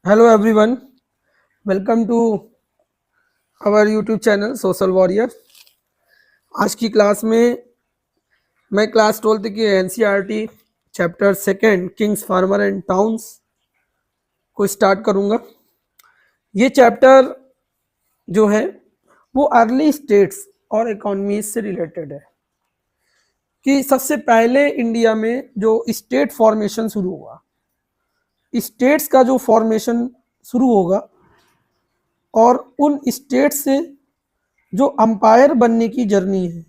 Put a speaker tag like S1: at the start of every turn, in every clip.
S1: Hello everyone, welcome to our YouTube channel social warrior. आज की class में मैं क्लास 12th की NCERT chapter second kings farmer and towns को start करूंगा। ये चैप्टर जो है वो अर्ली स्टेट्स और इकोनॉमीज से रिलेटेड है कि सबसे पहले इंडिया में जो स्टेट फॉर्मेशन शुरू हुआ, स्टेट्स का जो फॉर्मेशन शुरू होगा और उन स्टेट से जो अंपायर बनने की जर्नी है,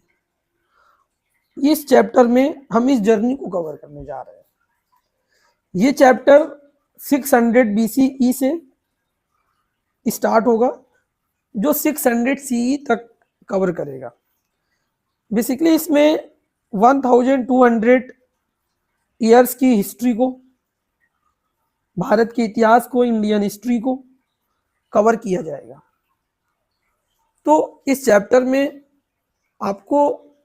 S1: इस चैप्टर में हम इस जर्नी को कवर करने जा रहे हैं। ये चैप्टर 600 BCE से स्टार्ट होगा जो 600 CE तक कवर करेगा। बेसिकली इसमें 1200 ईयर्स की हिस्ट्री को, भारत के इतिहास को, इंडियन हिस्ट्री को कवर किया जाएगा। तो इस चैप्टर में आपको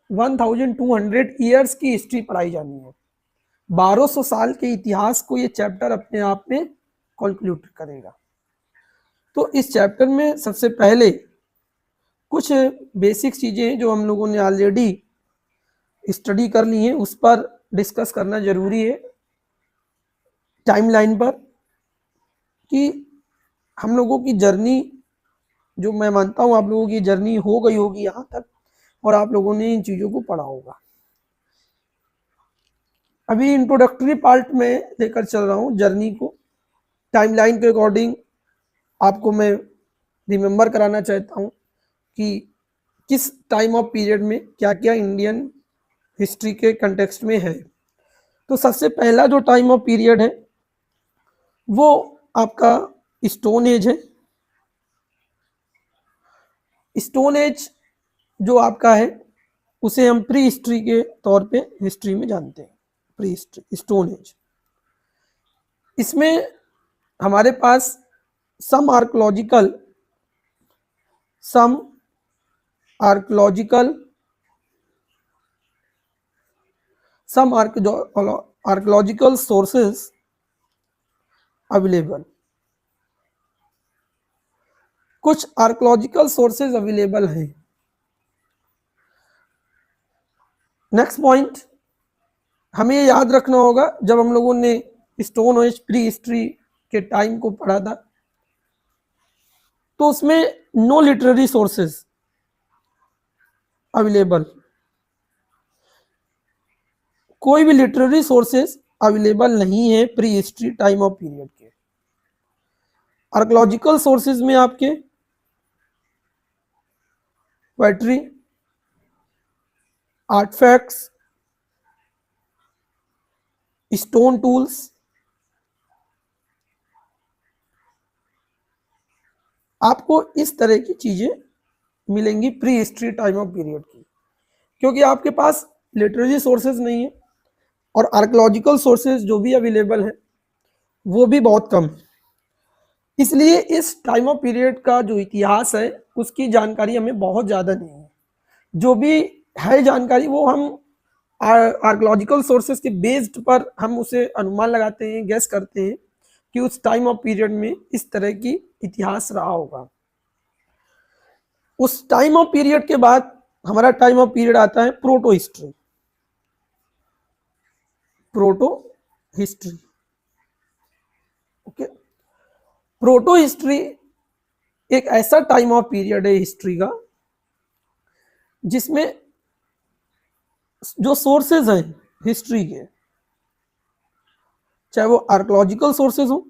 S1: 1200 ईयर्स की हिस्ट्री पढ़ाई जानी है। 1200 साल के इतिहास को ये चैप्टर अपने आप में कंक्लूड करेगा। तो इस चैप्टर में सबसे पहले कुछ बेसिक चीजें जो हम लोगों ने ऑलरेडी स्टडी कर ली हैं उस पर डिस्कस करना जरूरी है टाइमलाइन पर, कि हम लोगों की जर्नी, जो मैं मानता हूँ आप लोगों की जर्नी हो गई होगी यहाँ तक और आप लोगों ने इन चीज़ों को पढ़ा होगा। अभी इंट्रोडक्टरी पार्ट में लेकर चल रहा हूँ जर्नी को। टाइमलाइन के अकॉर्डिंग आपको मैं रिमेंबर कराना चाहता हूँ कि किस टाइम ऑफ पीरियड में क्या क्या इंडियन हिस्ट्री के कंटेक्स्ट में है। तो सबसे पहला जो टाइम ऑफ पीरियड है वो आपका स्टोन एज है। स्टोन एज जो आपका है उसे हम प्री हिस्ट्री के तौर पे हिस्ट्री में जानते हैं। प्री हिस्ट्री, स्टोन एज, इसमें हमारे पास सम आर्कोलॉजिकल सोर्सेस अवेलेबल, कुछ आर्कोलॉजिकल सोर्सेज अवेलेबल हैं। नेक्स्ट पॉइंट हमें याद रखना होगा, जब हम लोगों ने स्टोन एज प्री हिस्ट्री के टाइम को पढ़ा था तो उसमें नो लिटरेरी सोर्सेज अवेलेबल, कोई भी लिटरेरी सोर्सेज अवेलेबल नहीं है pre history time of period के। आर्कोलॉजिकल सोर्सेज में आपके पोएट्री, आर्टिफैक्ट्स, स्टोन टूल्स, आपको इस तरह की चीजें मिलेंगी pre history time of period की, क्योंकि आपके पास लिटरेरी सोर्सेज नहीं है और आर्कोलॉजिकल सोर्सेज जो भी अवेलेबल है वो भी बहुत कम है। इसलिए इस टाइम ऑफ पीरियड का जो इतिहास है उसकी जानकारी हमें बहुत ज़्यादा नहीं है। जो भी है जानकारी वो हम आर्कोलॉजिकल सोर्सेज के बेस्ड पर हम उसे अनुमान लगाते हैं, गैस करते हैं कि उस टाइम ऑफ पीरियड में इस तरह की इतिहास रहा होगा। उस टाइम ऑफ पीरियड के बाद हमारा टाइम ऑफ पीरियड आता है proto history. Proto history, okay. Proto history एक ऐसा टाइम ऑफ पीरियड है हिस्ट्री का जिसमें जो सोर्सेज हैं हिस्ट्री के, चाहे वो आर्कोलॉजिकल सोर्सेज हो,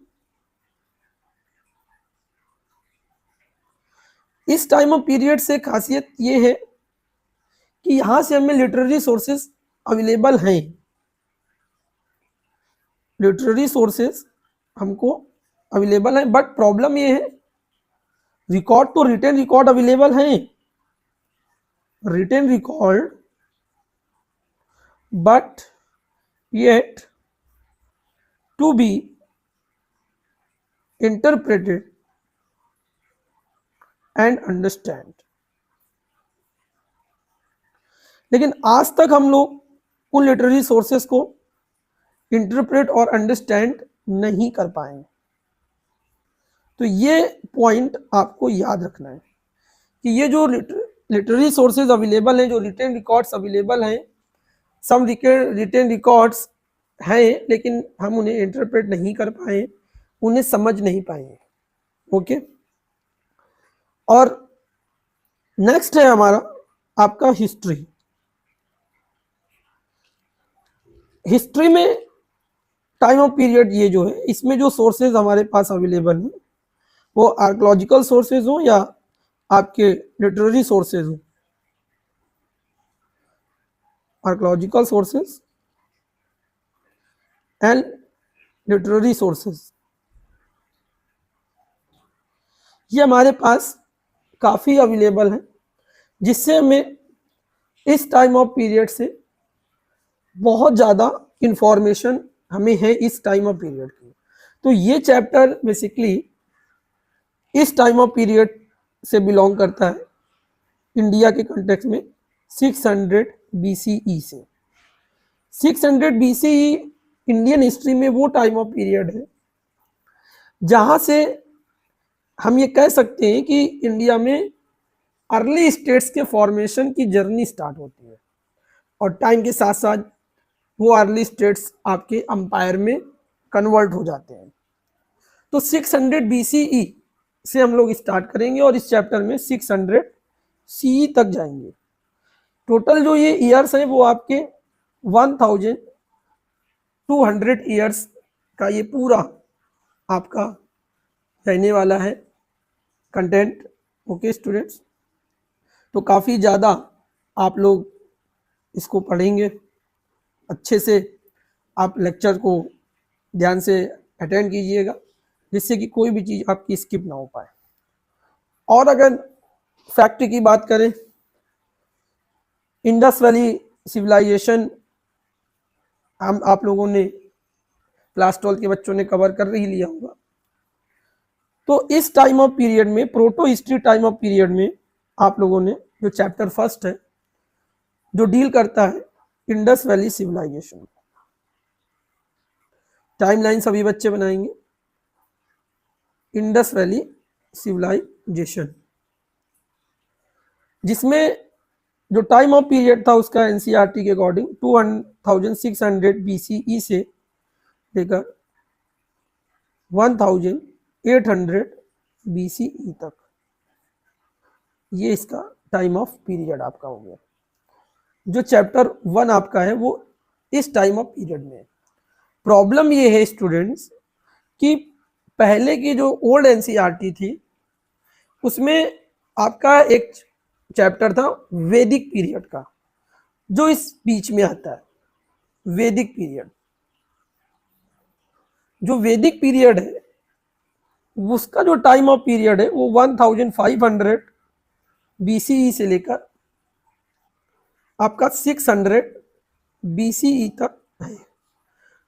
S1: इस टाइम ऑफ पीरियड से खासियत ये है कि यहां से हमें लिटरेरी सोर्सेज अवेलेबल हैं। लिटरेरी सोर्सेज हमको अवेलेबल हैं, बट प्रॉब्लम ये है रिकॉर्ड तो रिटन रिकॉर्ड अवेलेबल हैं, written record, but yet to be interpreted and understand. लेकिन आज तक हम लोग उन लिटरेरी सोर्सेस को इंटरप्रेट और अंडरस्टैंड नहीं कर पाए। तो ये पॉइंट आपको याद रखना है कि ये जो लिटरेरी सोर्सेज अवेलेबल हैं, जो रिटेन रिकॉर्ड्स अवेलेबल हैं, सम रिटेन रिकॉर्ड्स हैं लेकिन हम उन्हें इंटरप्रेट नहीं कर पाए, उन्हें समझ नहीं पाए। ओके, और नेक्स्ट है हमारा आपका हिस्ट्री। हिस्ट्री में टाइम ऑफ पीरियड ये जो है, इसमें जो सोर्सेज हमारे पास अवेलेबल हैं वो आर्कोलॉजिकल सोर्सेज हो या आपके लिटरेरी सोर्सेज हो, archaeological sources and literary sources, ये हमारे पास काफ़ी अवेलेबल हैं, जिससे हमें इस टाइम ऑफ पीरियड से बहुत ज़्यादा इंफॉर्मेशन हमें है इस टाइम ऑफ पीरियड की। तो ये चैप्टर बेसिकली इस टाइम ऑफ पीरियड से बिलोंग करता है, इंडिया के कंटेक्स्ट में 600 BCE से। 600 BCE इंडियन हिस्ट्री में वो टाइम ऑफ पीरियड है जहाँ से हम ये कह सकते हैं कि इंडिया में अर्ली स्टेट्स के फॉर्मेशन की जर्नी स्टार्ट होती है, और टाइम के साथ साथ वो अर्ली स्टेट्स आपके अंपायर में कन्वर्ट हो जाते हैं। तो 600 BCE से हम लोग स्टार्ट करेंगे और इस चैप्टर में 600 CE तक जाएंगे। टोटल जो ये ईयर्स हैं वो आपके 1200 ईयर्स का ये पूरा आपका रहने वाला है कंटेंट। ओके स्टूडेंट्स, तो काफ़ी ज़्यादा आप लोग इसको पढ़ेंगे, अच्छे से आप लेक्चर को ध्यान से अटेंड कीजिएगा, जिससे कि कोई भी चीज़ आपकी स्किप ना हो पाए। और अगर फैक्ट की बात करें, इंडस वैली सिविलाइजेशन हम आप लोगों ने क्लास 12 के बच्चों ने कवर कर ही लिया होगा। तो इस टाइम ऑफ पीरियड में, proto history time of period में, आप लोगों ने जो चैप्टर फर्स्ट है जो डील करता है इंडस वैली सिविलाइजेशन, टाइमलाइन सभी बच्चे बनाएंगे। इंडस वैली सिविलाइजेशन, जिसमें जो टाइम ऑफ पीरियड था उसका एनसीईआरटी के अकॉर्डिंग 2600 BCE से लेकर 1800 BCE तक, ये इसका टाइम ऑफ पीरियड आपका हो गया। जो चैप्टर 1 आपका है वो इस टाइम ऑफ पीरियड में है। प्रॉब्लम ये है स्टूडेंट्स कि पहले की जो ओल्ड एनसीईआरटी थी उसमें आपका एक चैप्टर था वैदिक पीरियड का, जो इस बीच में आता है। वैदिक पीरियड, जो वैदिक पीरियड है उसका जो टाइम ऑफ पीरियड है वो 1500 BCE से लेकर आपका 600 BCE तक है।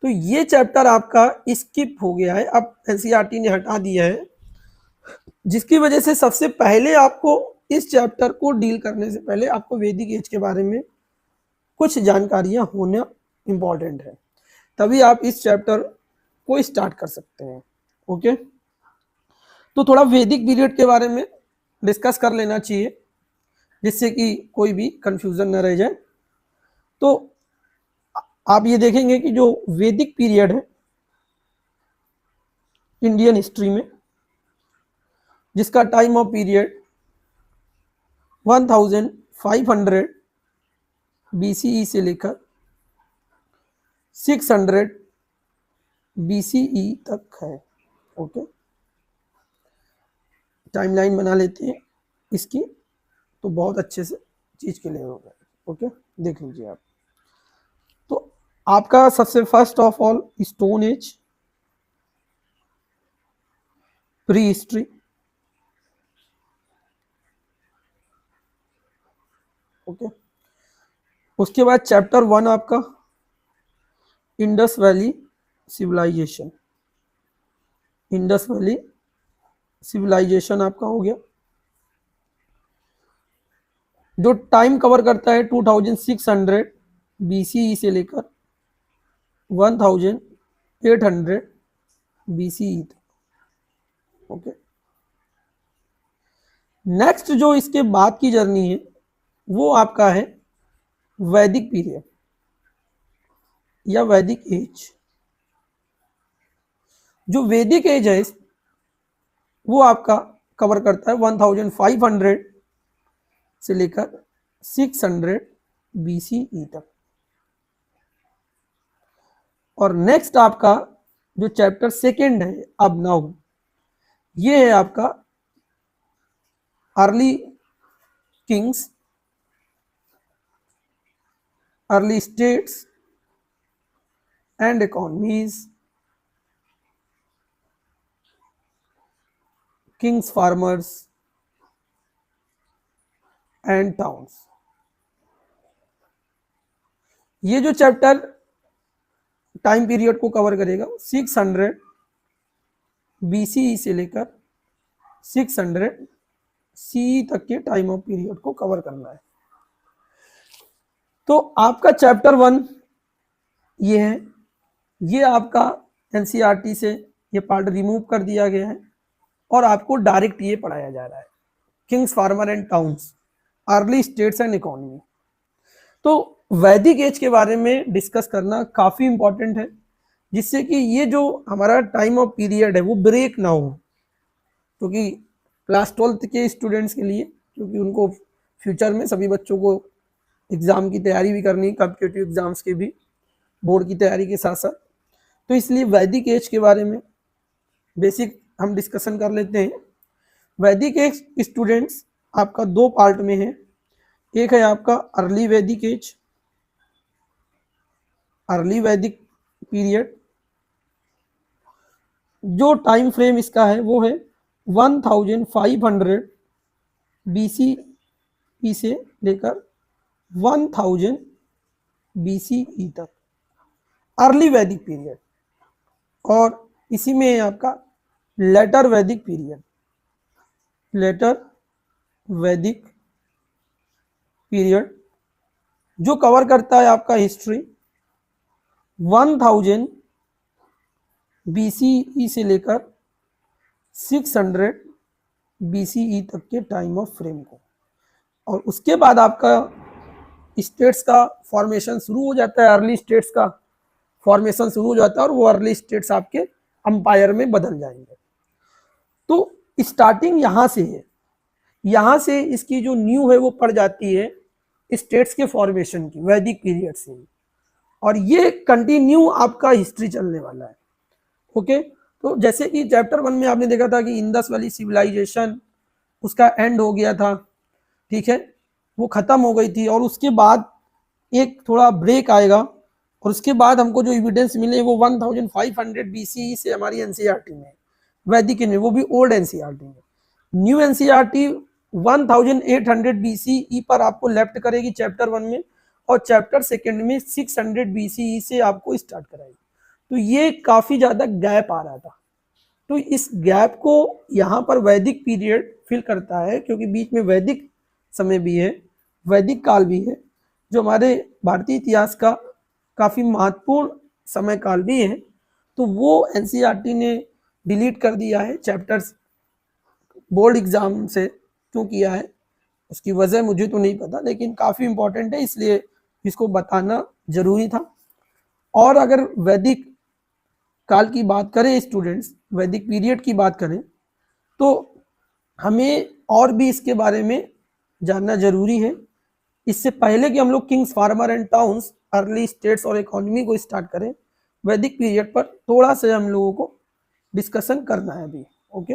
S1: तो ये चैप्टर आपका स्किप हो गया है, अब एनसीईआरटी ने हटा दिया है, जिसकी वजह से सबसे पहले आपको इस चैप्टर को डील करने से पहले आपको वैदिक एज के बारे में कुछ जानकारियां होना इम्पॉर्टेंट है, तभी आप इस चैप्टर को स्टार्ट कर सकते हैं। ओके, तो थोड़ा वैदिक पीरियड के बारे में डिस्कस कर लेना चाहिए, जिससे कि कोई भी कंफ्यूजन न रह जाए। तो आप ये देखेंगे कि जो वैदिक पीरियड है इंडियन हिस्ट्री में, जिसका टाइम ऑफ पीरियड 1500 BCE से लेकर 600 BCE तक है। ओके, टाइमलाइन बना लेते हैं इसकी, तो बहुत अच्छे से चीज क्लियर हो गया। ओके, देख लीजिए आप। तो आपका सबसे first of all stone age, prehistory, okay. उसके बाद चैप्टर 1 आपका Indus valley civilisation, Indus valley civilisation आपका हो गया, जो टाइम कवर करता है 2600 BCE से लेकर 1800 BCE तक। ओके, नेक्स्ट जो इसके बाद की जर्नी है वो आपका है वैदिक पीरियड या वैदिक एज। जो वैदिक एज है वो आपका कवर करता है 1500 से लेकर 600 BCE तक। और नेक्स्ट आपका जो चैप्टर सेकेंड है अब नाउ, ये है आपका early Kings, early states and economies, Kings farmers and towns. ये जो चैप्टर टाइम पीरियड को कवर करेगा 600 BCE से लेकर 600 CE तक के टाइम ऑफ पीरियड को कवर करना है। तो आपका चैप्टर 1 ये है, ये आपका NCERT से ये पार्ट रिमूव कर दिया गया है और आपको डायरेक्ट ये पढ़ाया जा रहा है, Kings farmer and towns, early states and economy. तो वैदिक एज के बारे में डिस्कस करना काफ़ी इंपॉर्टेंट है, जिससे कि ये जो हमारा टाइम ऑफ पीरियड है वो ब्रेक ना हो, क्योंकि क्लास 12th के स्टूडेंट्स के लिए, क्योंकि उनको फ्यूचर में सभी बच्चों को एग्ज़ाम की तैयारी भी करनी है, कॉम्पिटिटिव एग्ज़ाम्स के भी, बोर्ड की तैयारी के साथ साथ। तो इसलिए वैदिक एज के बारे में बेसिक हम डिस्कशन कर लेते हैं। वैदिक एज स्टूडेंट्स आपका दो पार्ट में है, एक है आपका अर्ली वैदिक एज, अर्ली वैदिक पीरियड। जो टाइम फ्रेम इसका है वो है 1500 BCE से लेकर 1000 BCE तक, अर्ली वैदिक पीरियड। और इसी में है आपका लेटर वैदिक पीरियड, लेटर वैदिक पीरियड, जो कवर करता है आपका हिस्ट्री 1000 BCE से लेकर 600 BCE तक के टाइम ऑफ फ्रेम को। और उसके बाद आपका स्टेट्स का फॉर्मेशन शुरू हो जाता है, अर्ली स्टेट्स का फॉर्मेशन शुरू हो जाता है और वो अर्ली स्टेट्स आपके अंपायर में बदल जाएंगे। तो स्टार्टिंग यहाँ से है, यहाँ से इसकी जो न्यू है वो पड़ जाती है स्टेट्स के फॉर्मेशन की, वैदिक पीरियड से ही, और ये कंटिन्यू आपका हिस्ट्री चलने वाला है। ओके, तो जैसे कि चैप्टर 1 में आपने देखा था कि इंडस वैली सिविलाइजेशन उसका एंड हो गया था, ठीक है, वो खत्म हो गई थी, और उसके बाद एक थोड़ा ब्रेक आएगा, और उसके बाद हमको जो एविडेंस मिले वो 1500 BCE से हमारी NCERT में, वैदिक में, वो भी ओल्ड NCERT में। न्यू NCERT 1800 BCE पर आपको लेफ्ट करेगी चैप्टर 1 में, और चैप्टर सेकेंड में 600 BCE से आपको स्टार्ट कराएगी। तो ये काफ़ी ज़्यादा गैप आ रहा था, तो इस गैप को यहाँ पर वैदिक पीरियड फिल करता है, क्योंकि बीच में वैदिक समय भी है, वैदिक काल भी है, जो हमारे भारतीय इतिहास का काफ़ी महत्वपूर्ण समय काल भी है। तो वो NCERT ने डिलीट कर दिया है चैप्टर्स, बोर्ड एग्जाम से क्यों किया है उसकी वजह मुझे तो नहीं पता, लेकिन काफ़ी इंपॉर्टेंट है इसलिए इसको बताना जरूरी था। और अगर वैदिक काल की बात करें स्टूडेंट्स, वैदिक पीरियड की बात करें, तो हमें और भी इसके बारे में जानना जरूरी है। इससे पहले कि हम लोग Kings farmer and towns, early states और इकोनॉमी को स्टार्ट करें, वैदिक पीरियड पर थोड़ा सा हम लोगों को डिस्कशन करना है अभी। ओके,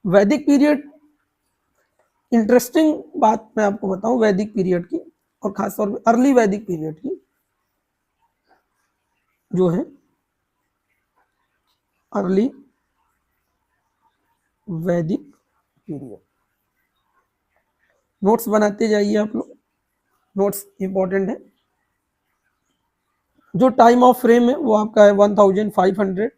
S1: वैदिक पीरियड, इंटरेस्टिंग बात मैं आपको बताऊं वैदिक पीरियड की, और खासतौर पर अर्ली वैदिक पीरियड की, जो है अर्ली वैदिक पीरियड। नोट्स बनाते जाइए आप लोग, नोट्स इंपॉर्टेंट है। जो टाइम ऑफ फ्रेम है वो आपका है 1500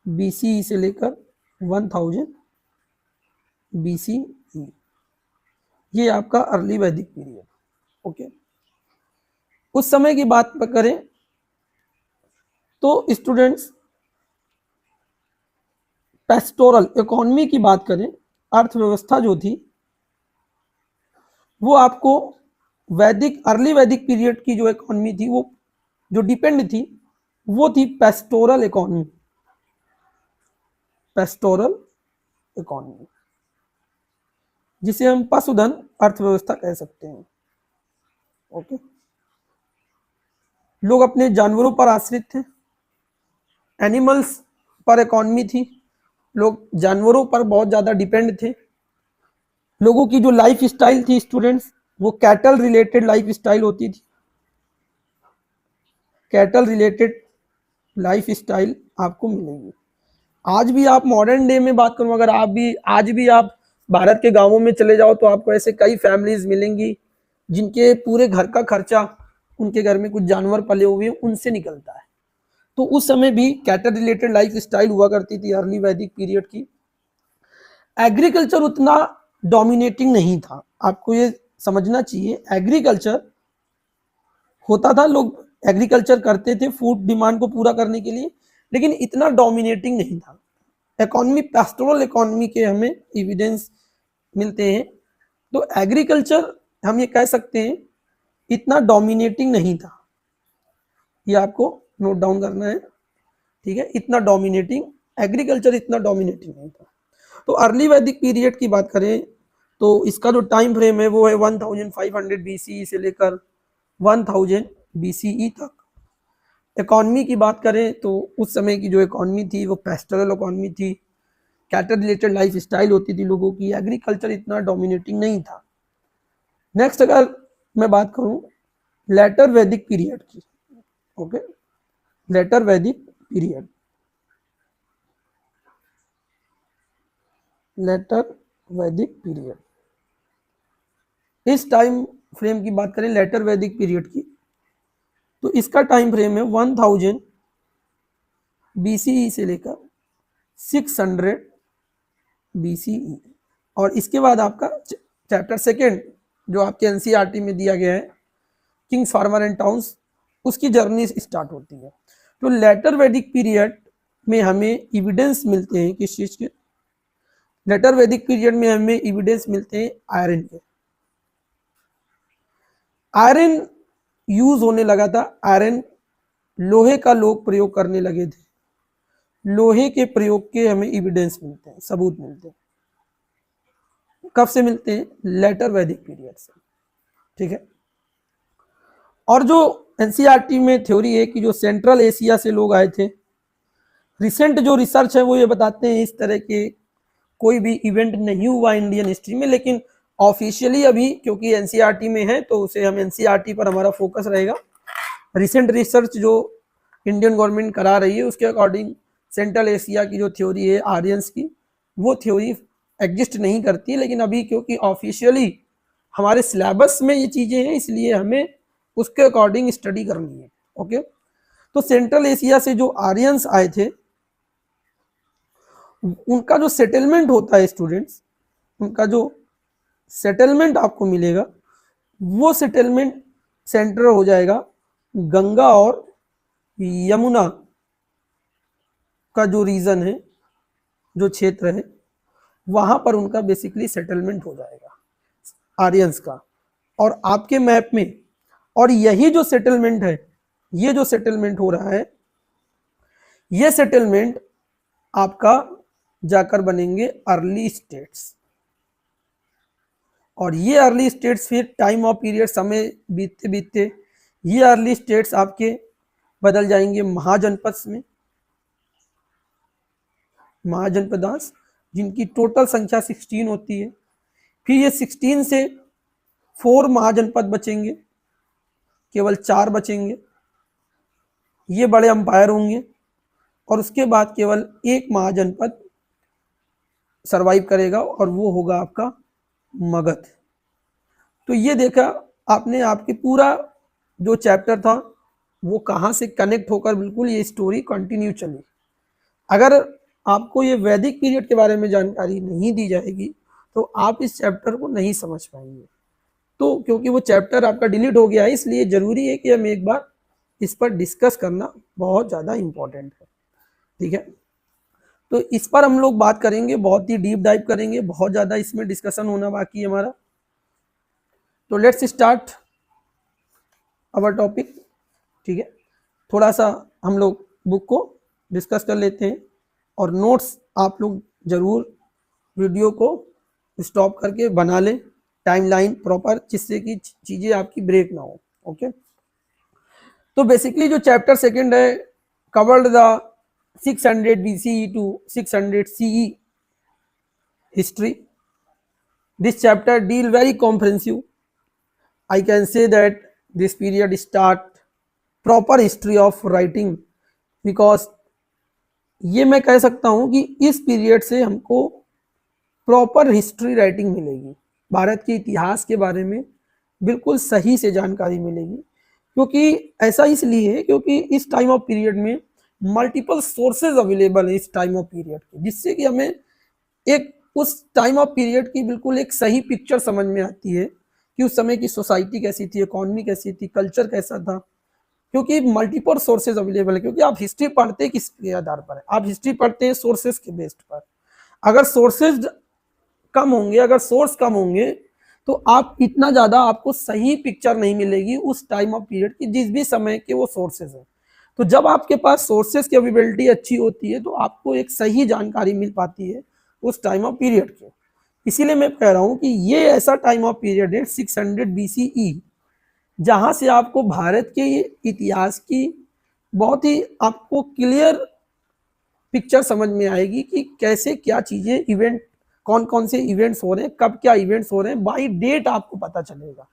S1: BCE से लेकर 1000 BCE, ये आपका अर्ली वैदिक पीरियड। ओके, उस समय की बात करें तो स्टूडेंट्स पेस्टोरल इकोनॉमी की बात करें, अर्थव्यवस्था जो थी वो आपको वैदिक अर्ली वैदिक पीरियड की जो इकोनॉमी थी वो जो डिपेंड थी वो थी पेस्टोरल इकोनॉमी, पेस्टोरल इकोनॉमी, जिसे हम पशुधन अर्थव्यवस्था कह सकते हैं। ओके, लोग अपने जानवरों पर आश्रित थे, एनिमल्स पर इकोनॉमी थी, लोग जानवरों पर बहुत ज़्यादा डिपेंड थे। लोगों की जो लाइफ स्टाइल थी स्टूडेंट्स, वो कैटल रिलेटेड लाइफ स्टाइल होती थी, कैटल रिलेटेड लाइफ स्टाइल आपको मिलेगी। आज भी आप मॉडर्न डे में बात करूं, अगर आप भी आज भी आप भारत के गांवों में चले जाओ तो आपको ऐसे कई फैमिलीज मिलेंगी जिनके पूरे घर का खर्चा उनके घर में कुछ जानवर पले हुए हैं उनसे निकलता है। तो उस समय भी कैटल रिलेटेड लाइफ स्टाइल हुआ करती थी अर्ली वैदिक पीरियड की। एग्रीकल्चर उतना डोमिनेटिंग नहीं था, आपको ये समझना चाहिए। एग्रीकल्चर होता था, लोग एग्रीकल्चर करते थे फूड डिमांड को पूरा करने के लिए, लेकिन इतना डोमिनेटिंग नहीं था। इकोनॉमी पेस्टोरल इकोनॉमी के हमें एविडेंस मिलते हैं। तो एग्रीकल्चर हम ये कह सकते हैं इतना डोमिनेटिंग नहीं था, ये आपको नोट डाउन करना है, ठीक है। इतना डोमिनेटिंग एग्रीकल्चर इतना डोमिनेटिंग नहीं था। तो अर्ली वैदिक पीरियड की बात करें तो इसका जो टाइम फ्रेम है वो है 1500 BCE से लेकर 1000 BCE तक। इकोनॉमी की बात करें तो उस समय की जो इकोनॉमी थी वो पेस्टोरल इकोनॉमी थी, कैटल रिलेटेड लाइफ स्टाइल होती थी लोगों की, एग्रीकल्चर इतना डोमिनेटिंग नहीं था। नेक्स्ट अगर मैं बात करूं लेटर वैदिक पीरियड की, ओके, लेटर वैदिक पीरियड, लेटर वैदिक पीरियड, इस टाइम फ्रेम की बात करें लेटर वैदिक पीरियड की तो इसका टाइम फ्रेम है 1000 BCE से लेकर 600 BCE। और इसके बाद आपका चैप्टर सेकेंड जो आपके एनसीईआरटी में दिया गया है किंग्स फार्मर एंड टाउन्स, उसकी जर्नी स्टार्ट होती है। तो लेटर वैदिक पीरियड में हमें एविडेंस मिलते हैं किस चीज के, लेटर वैदिक पीरियड में हमें एविडेंस मिलते हैं आयरन के। आयरन यूज होने लगा था, आयरन लोहे का लोग प्रयोग करने लगे थे, लोहे के प्रयोग के हमें एविडेंस मिलते हैं, सबूत मिलते हैं। कब से मिलते हैं? लेटर वैदिक पीरियड से, ठीक है। और जो एनसीईआरटी में थ्योरी है कि जो सेंट्रल एशिया से लोग आए थे, रिसेंट जो रिसर्च है वो ये बताते हैं इस तरह के कोई भी इवेंट नहीं हुआ इंडियन हिस्ट्री में, लेकिन ऑफिशियली अभी क्योंकि एनसीईआरटी में है तो उसे हम एनसीईआरटी पर हमारा फोकस रहेगा। रिसेंट रिसर्च जो इंडियन गवर्नमेंट करा रही है उसके अकॉर्डिंग सेंट्रल एशिया की जो थ्योरी है आर्यंस की, वो थ्योरी एग्जिस्ट नहीं करती, लेकिन अभी क्योंकि ऑफिशियली हमारे सिलेबस में ये चीजें हैं इसलिए हमें उसके अकॉर्डिंग स्टडी करनी है। ओके, तो सेंट्रल एशिया से जो आर्यंस आए थे उनका जो सेटलमेंट होता है स्टूडेंट्स, उनका जो सेटलमेंट आपको मिलेगा वो सेटलमेंट सेंटर हो जाएगा गंगा और यमुना का जो रीजन है, जो क्षेत्र है, वहां पर उनका बेसिकली सेटलमेंट हो जाएगा आर्यंस का। और आपके मैप में, और यही जो सेटलमेंट है, ये जो सेटलमेंट हो रहा है, ये सेटलमेंट आपका जाकर बनेंगे अर्ली स्टेट्स। और ये अर्ली स्टेट्स फिर टाइम ऑफ पीरियड समय बीतते बीतते ये अर्ली स्टेट्स आपके बदल जाएंगे महाजनपद में, महाजनपदास, जिनकी टोटल संख्या 16 होती है। फिर ये 16 से 4 महाजनपद बचेंगे, केवल 4 बचेंगे, ये बड़े अंपायर होंगे। और उसके बाद केवल एक महाजनपद सरवाइव करेगा और वो होगा आपका मगध। तो ये देखा आपने, आपके पूरा जो चैप्टर था वो कहाँ से कनेक्ट होकर बिल्कुल ये स्टोरी कंटिन्यू चली। अगर आपको ये वैदिक पीरियड के बारे में जानकारी नहीं दी जाएगी तो आप इस चैप्टर को नहीं समझ पाएंगे। तो क्योंकि वो चैप्टर आपका डिलीट हो गया है इसलिए जरूरी है कि हम एक बार इस पर डिस्कस करना बहुत ज़्यादा इम्पोर्टेंट है, ठीक है। तो इस पर हम लोग बात करेंगे, बहुत ही डीप डाइव करेंगे, बहुत ज़्यादा इसमें डिस्कशन होना बाकी है हमारा। तो लेट्स स्टार्ट अवर टॉपिक। ठीक है, थोड़ा सा हम लोग बुक को डिस्कस कर लेते हैं और नोट्स आप लोग जरूर वीडियो को स्टॉप करके बना लें, टाइमलाइन प्रॉपर, जिससे कि चीज़ें आपकी ब्रेक ना हो। ओके, तो बेसिकली जो चैप्टर सेकंड है, covered the 600 BCE to 600 CE history. This chapter deal very comprehensive. I can say that this period start proper history of writing, because ये मैं कह सकता हूँ कि इस पीरियड से हमको प्रॉपर हिस्ट्री राइटिंग मिलेगी, भारत के इतिहास के बारे में बिल्कुल सही से जानकारी मिलेगी। क्योंकि ऐसा इसलिए है क्योंकि इस टाइम ऑफ पीरियड में मल्टीपल सोर्सेज अवेलेबल है इस टाइम ऑफ पीरियड के, जिससे कि हमें एक उस टाइम ऑफ पीरियड की बिल्कुल एक सही पिक्चर समझ में आती है कि उस समय की सोसाइटी कैसी थी, इकोनॉमी कैसी थी, कल्चर कैसा था, क्योंकि मल्टीपल सोर्सेज अवेलेबल है। क्योंकि आप हिस्ट्री पढ़ते किसके आधार पर है, आप हिस्ट्री पढ़ते हैं सोर्सेज के बेस्ड पर। अगर सोर्सेज कम होंगे, अगर सोर्स कम होंगे, तो आप इतना ज़्यादा आपको सही पिक्चर नहीं मिलेगी उस टाइम ऑफ पीरियड की, जिस भी समय के वो सोर्सेज हैं। तो जब आपके पास सोर्सेज की अवेलेबिलिटी अच्छी होती है तो आपको एक सही जानकारी मिल पाती है उस टाइम ऑफ पीरियड के। इसीलिए मैं कह रहा हूँ कि ये ऐसा टाइम ऑफ पीरियड है 600 BCE, जहाँ से आपको भारत के इतिहास की बहुत ही आपको क्लियर पिक्चर समझ में आएगी कि कैसे क्या चीज़ें, इवेंट कौन कौन से इवेंट्स हो रहे हैं, कब क्या इवेंट्स हो रहे हैं, बाई डेट आपको पता चलेगा।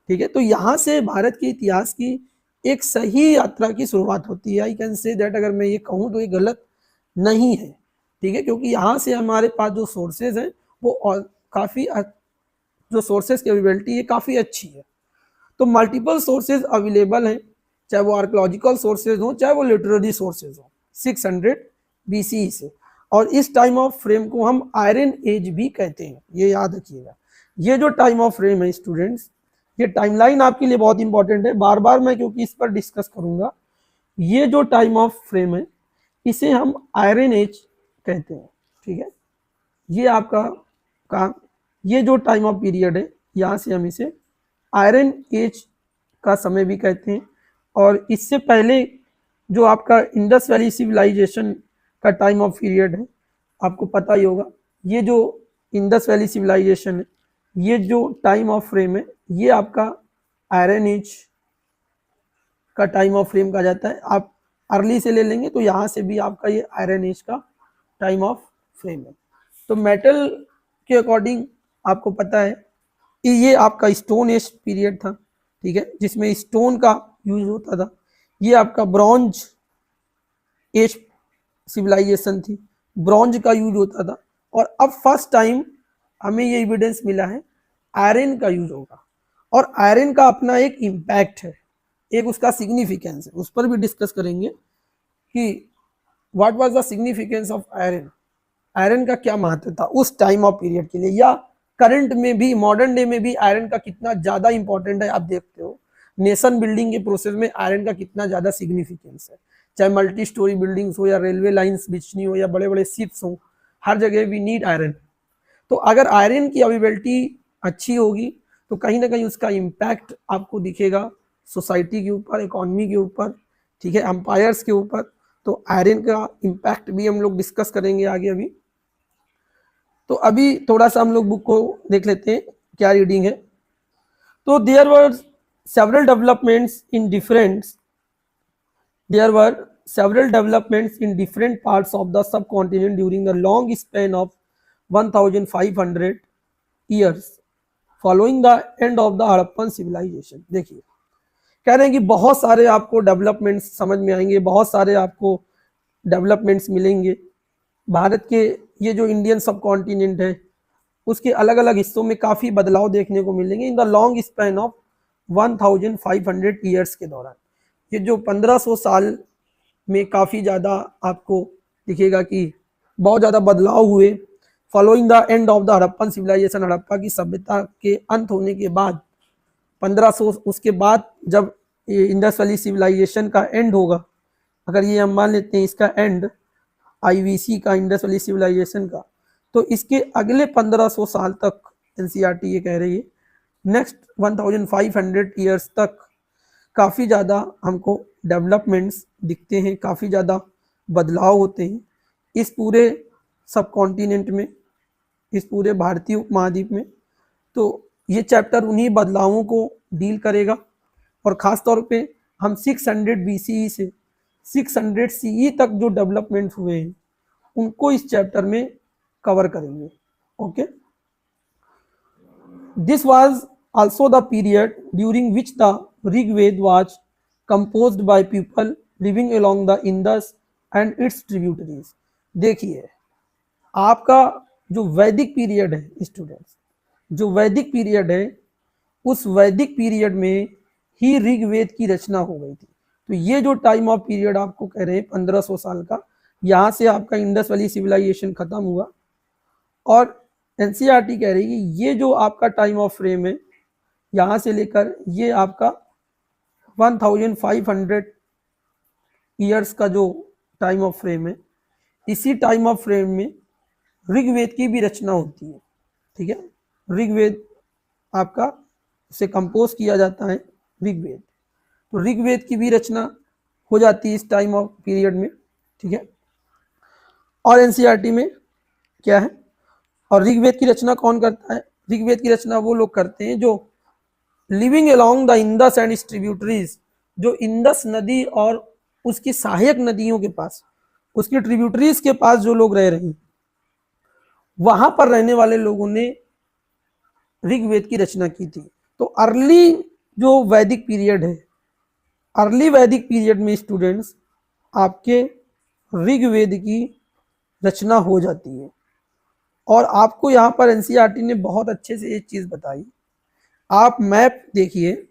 S1: ठीक है, तो यहाँ से भारत के इतिहास की एक सही यात्रा की शुरुआत होती है। आई कैन से दैट, अगर मैं ये कहूँ तो ये गलत नहीं है। ठीक है, क्योंकि यहाँ से हमारे पास जो सोर्सेज हैं वो काफ़ी जो सोर्सेज की अवेलेबिलिटी है काफ़ी अच्छी है। तो मल्टीपल सोर्सेज अवेलेबल हैं, चाहे वो आर्कोलॉजिकल सोर्सेज हो, चाहे वो लिटरेरी सोर्सेज हो, 600 BCE से। और इस टाइम ऑफ फ्रेम को हम आयरन एज भी कहते हैं, ये याद रखिएगा। ये जो टाइम ऑफ फ्रेम है स्टूडेंट्स, ये टाइमलाइन आपके लिए बहुत इंपॉर्टेंट है, बार बार मैं क्योंकि इस पर डिस्कस करूंगा। ये जो टाइम ऑफ फ्रेम है इसे हम आयरन एज कहते हैं। ठीक है, ये आपका ये जो टाइम ऑफ पीरियड है, यहाँ से हम इसे आयरन एज का समय भी कहते हैं। और इससे पहले जो आपका इंडस वैली सिविलाइजेशन का टाइम ऑफ पीरियड है, आपको पता ही होगा। ये जो इंडस वैली सिविलाइजेशन है, ये जो टाइम ऑफ फ्रेम है, ये आपका आयरन एज का टाइम ऑफ फ्रेम कहा जाता है। आप अर्ली से ले लेंगे तो यहाँ से भी आपका ये आयरन एज का टाइम ऑफ फ्रेम है। तो मेटल के अकॉर्डिंग आपको पता है कि ये आपका स्टोन एज पीरियड था। ठीक है, जिसमें स्टोन का यूज होता था। ये आपका ब्रॉन्ज एज सिविलाइजेशन थी, ब्रॉन्ज का यूज होता था। और अब फर्स्ट टाइम हमें ये एविडेंस मिला है आयरन का यूज होगा। और आयरन का अपना एक इम्पैक्ट है, एक उसका सिग्निफिकेंस है, उस पर भी डिस्कस करेंगे कि what was the significance of iron, iron का क्या महत्व था उस टाइम ऑफ पीरियड के लिए, या करंट में भी, मॉडर्न डे में भी आयरन का कितना ज्यादा इंपॉर्टेंट है। आप देखते हो नेशन बिल्डिंग के प्रोसेस में आयरन का कितना ज्यादा सिग्निफिकेंस है, चाहे मल्टी स्टोरी बिल्डिंग्स हो या रेलवे लाइंस बिछनी हो या बड़े बड़े शिप्स हो, हर जगह वी नीड आयरन। तो अगर आयरन की अवेलेबिलिटी अच्छी होगी तो कहीं ना कहीं उसका इम्पैक्ट आपको दिखेगा सोसाइटी के ऊपर, इकोनॉमी के ऊपर, ठीक है, एम्पायर्स के ऊपर। तो आयरन का इम्पैक्ट भी हम लोग डिस्कस करेंगे आगे। अभी तो अभी थोड़ा सा हम लोग बुक को देख लेते हैं क्या रीडिंग है। तो there were several developments in different parts of the subcontinent during the long span of 1500 years following the end of the Harappan civilization। देखिए, कह रहे हैं कि बहुत सारे आपको डेवलपमेंट्स समझ में आएंगे, बहुत सारे आपको डेवलपमेंट्स मिलेंगे। भारत के ये जो इंडियन सब कॉन्टिनेंट है उसके अलग अलग हिस्सों में काफ़ी बदलाव देखने को मिलेंगे in the long span of 1500 years के दौरान। ये जो 1500 साल में काफ़ी ज़्यादा आपको दिखेगा कि बहुत ज़्यादा बदलाव हुए। Following the end of the Harappan civilisation, Harappa की सभ्यता के अंत होने के बाद 1500, उसके बाद जब इंडस वैली सिविलाइजेशन का एंड होगा, अगर ये हम मान लेते हैं इसका एंड आईवीसी का, इंडस वैली सिविलाइजेशन का, तो इसके अगले 1500 साल तक एनसीईआरटी ये कह रही है, नेक्स्ट 1500 ईयर्स तक काफ़ी ज़्यादा हमको डेवलपमेंट्स दिखते हैं, काफ़ी ज़्यादा बदलाव होते हैं इस पूरे सब कॉन्टिनेंट में, इस पूरे भारतीय उपमहाद्वीप में। तो ये चैप्टर उन्हीं बदलावों को डील करेगा और ख़ास तौर पे हम 600 BCE से 600 CE तक जो डेवलपमेंट हुए हैं उनको इस चैप्टर में कवर करेंगे। Okay, this was also the period during which the Rigveda was composed by people living along the Indus and its tributaries. देखिए, आपका जो वैदिक पीरियड है स्टूडेंट्स, जो वैदिक पीरियड है, उस वैदिक पीरियड में ही ऋग्वेद की रचना हो गई थी। तो ये जो टाइम ऑफ पीरियड आपको कह रहे हैं 1500 साल का, यहाँ से आपका इंडस वैली सिविलाइजेशन खत्म हुआ और एनसीईआरटी कह रही है कि ये जो आपका टाइम ऑफ फ्रेम है, यहाँ से लेकर ये आपका 1500 ईयर्स का जो टाइम ऑफ फ्रेम है, इसी टाइम ऑफ फ्रेम में ऋग्वेद की भी रचना होती है। ठीक है, ऋग्वेद आपका से कंपोज किया जाता है ऋग्वेद, तो ऋग्वेद की भी रचना हो जाती है इस टाइम ऑफ पीरियड में। ठीक है, और एनसीईआरटी में क्या है, और ऋग्वेद की रचना कौन करता है? ऋग्वेद की रचना वो लोग करते हैं जो living along the Indus and its tributaries, जो इंडस नदी और उसकी सहायक नदियों के पास, उसकी ट्रिब्यूटरीज के पास जो लोग रह रहे हैं, वहां पर रहने वाले लोगों ने ऋग्वेद की रचना की थी। तो अर्ली जो वैदिक पीरियड है, अर्ली वैदिक पीरियड में स्टूडेंट्स आपके ऋग्वेद की रचना हो जाती है। और आपको यहाँ पर एनसीईआरटी ने बहुत अच्छे से एक चीज बताई, आप मैप देखिए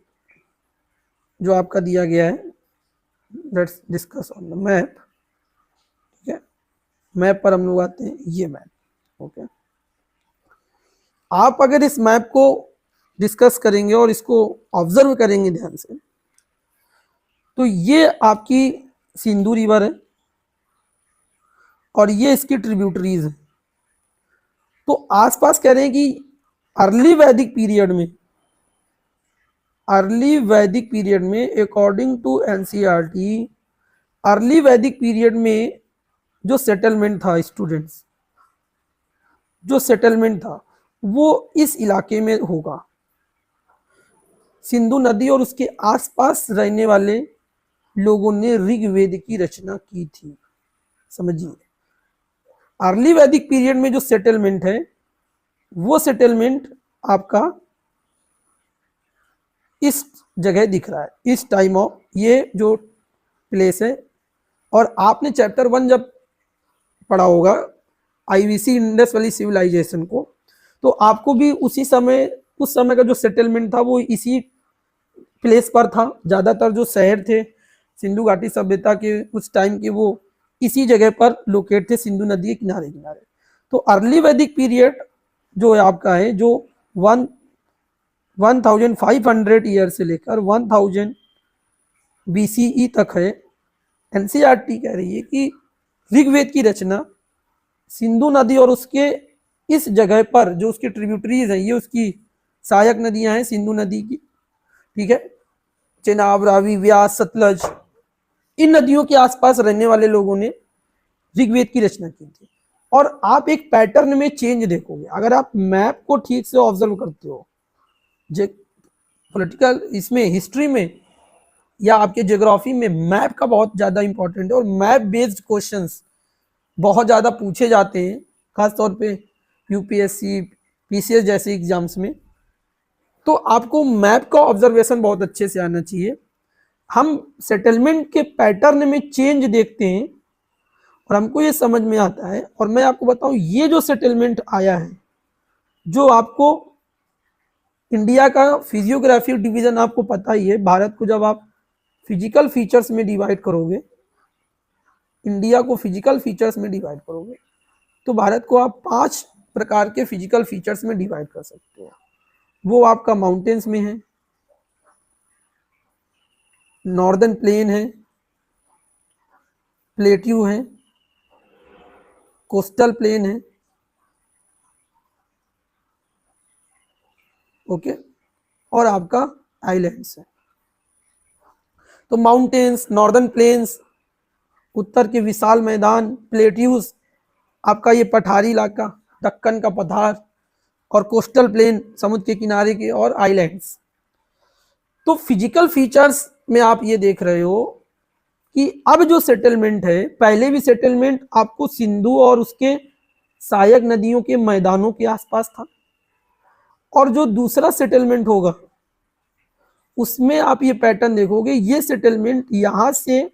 S1: जो आपका दिया गया है, let's discuss on the map. ठीक है, मैप पर हम लोग आते हैं, ये मैप। ओके, आप अगर इस मैप को डिस्कस करेंगे और इसको ऑब्जर्व करेंगे ध्यान से, तो ये आपकी सिंधु रिवर है और ये इसकी ट्रिब्यूटरीज है। तो आसपास कह रहे हैं कि अर्ली वैदिक पीरियड में, अर्ली वैदिक पीरियड में अकॉर्डिंग टू एनसीईआरटी, अर्ली वैदिक पीरियड में जो सेटलमेंट था स्टूडेंट्स, जो सेटलमेंट था वो इस इलाके में होगा। सिंधु नदी और उसके आसपास रहने वाले लोगों ने ऋग्वेद की रचना की थी। समझिए, अर्ली वैदिक पीरियड में जो सेटलमेंट है वो सेटलमेंट आपका इस जगह दिख रहा है, इस टाइम ऑफ, ये जो प्लेस है। और आपने चैप्टर 1 जब पढ़ा होगा आईवीसी इंडस वैली सिविलाइजेशन को, तो आपको भी उसी समय, उस समय का जो सेटलमेंट था वो इसी प्लेस पर था। ज़्यादातर जो शहर थे सिंधु घाटी सभ्यता के उस टाइम के, वो इसी जगह पर लोकेट थे, सिंधु नदी के किनारे किनारे। तो अर्ली वैदिक पीरियड जो आपका है, जो 1500 ईयर से लेकर 1000 BCE तक है, एनसीईआरटी कह रही है कि ऋग्वेद की रचना सिंधु नदी और उसके इस जगह पर जो उसकी ट्रिब्यूटरीज है, ये उसकी सहायक नदियां हैं सिंधु नदी की। ठीक है, चेनाब, रावी, व्यास, सतलज, इन नदियों के आसपास रहने वाले लोगों ने ऋग्वेद की रचना की थी। और आप एक पैटर्न में चेंज देखोगे अगर आप मैप को ठीक से ऑब्जर्व करते हो। पॉलिटिकल इसमें, हिस्ट्री में या आपके ज्योग्राफी में मैप का बहुत ज़्यादा इंपॉर्टेंट है और मैप बेस्ड क्वेश्चंस बहुत ज़्यादा पूछे जाते हैं, खासतौर पे यूपीएससी, पीसीएस जैसे एग्जाम्स में। तो आपको मैप का ऑब्जर्वेशन बहुत अच्छे से आना चाहिए। हम सेटलमेंट के पैटर्न में चेंज देखते हैं और हमको ये समझ में आता है। और मैं आपको बताऊं, ये जो सेटलमेंट आया है, जो आपको इंडिया का फिजियोग्राफी डिवीजन आपको पता ही है, भारत को जब आप फिजिकल फीचर्स में डिवाइड करोगे, इंडिया को फिजिकल फीचर्स में डिवाइड करोगे, तो भारत को आप 5 प्रकार के फिजिकल फीचर्स में डिवाइड कर सकते हो। वो आपका माउंटेन्स में है, नॉर्दर्न प्लेन है, प्लेट्यू है, कोस्टल प्लेन है, ओके, और आपका आइलैंड्स है। तो माउंटेन्स, नॉर्दर्न प्लेन्स, उत्तर के विशाल मैदान, प्लेट्यूज, आपका ये पठारी इलाका, दक्कन का पठार, और कोस्टल प्लेन समुद्र के किनारे के, और आइलैंड्स। तो फिजिकल फीचर्स में आप ये देख रहे हो कि अब जो सेटलमेंट है, पहले भी सेटलमेंट आपको सिंधु और उसके सहायक नदियों के मैदानों के आसपास था, और जो दूसरा सेटलमेंट होगा उसमें आप ये पैटर्न देखोगे, ये सेटलमेंट यहां से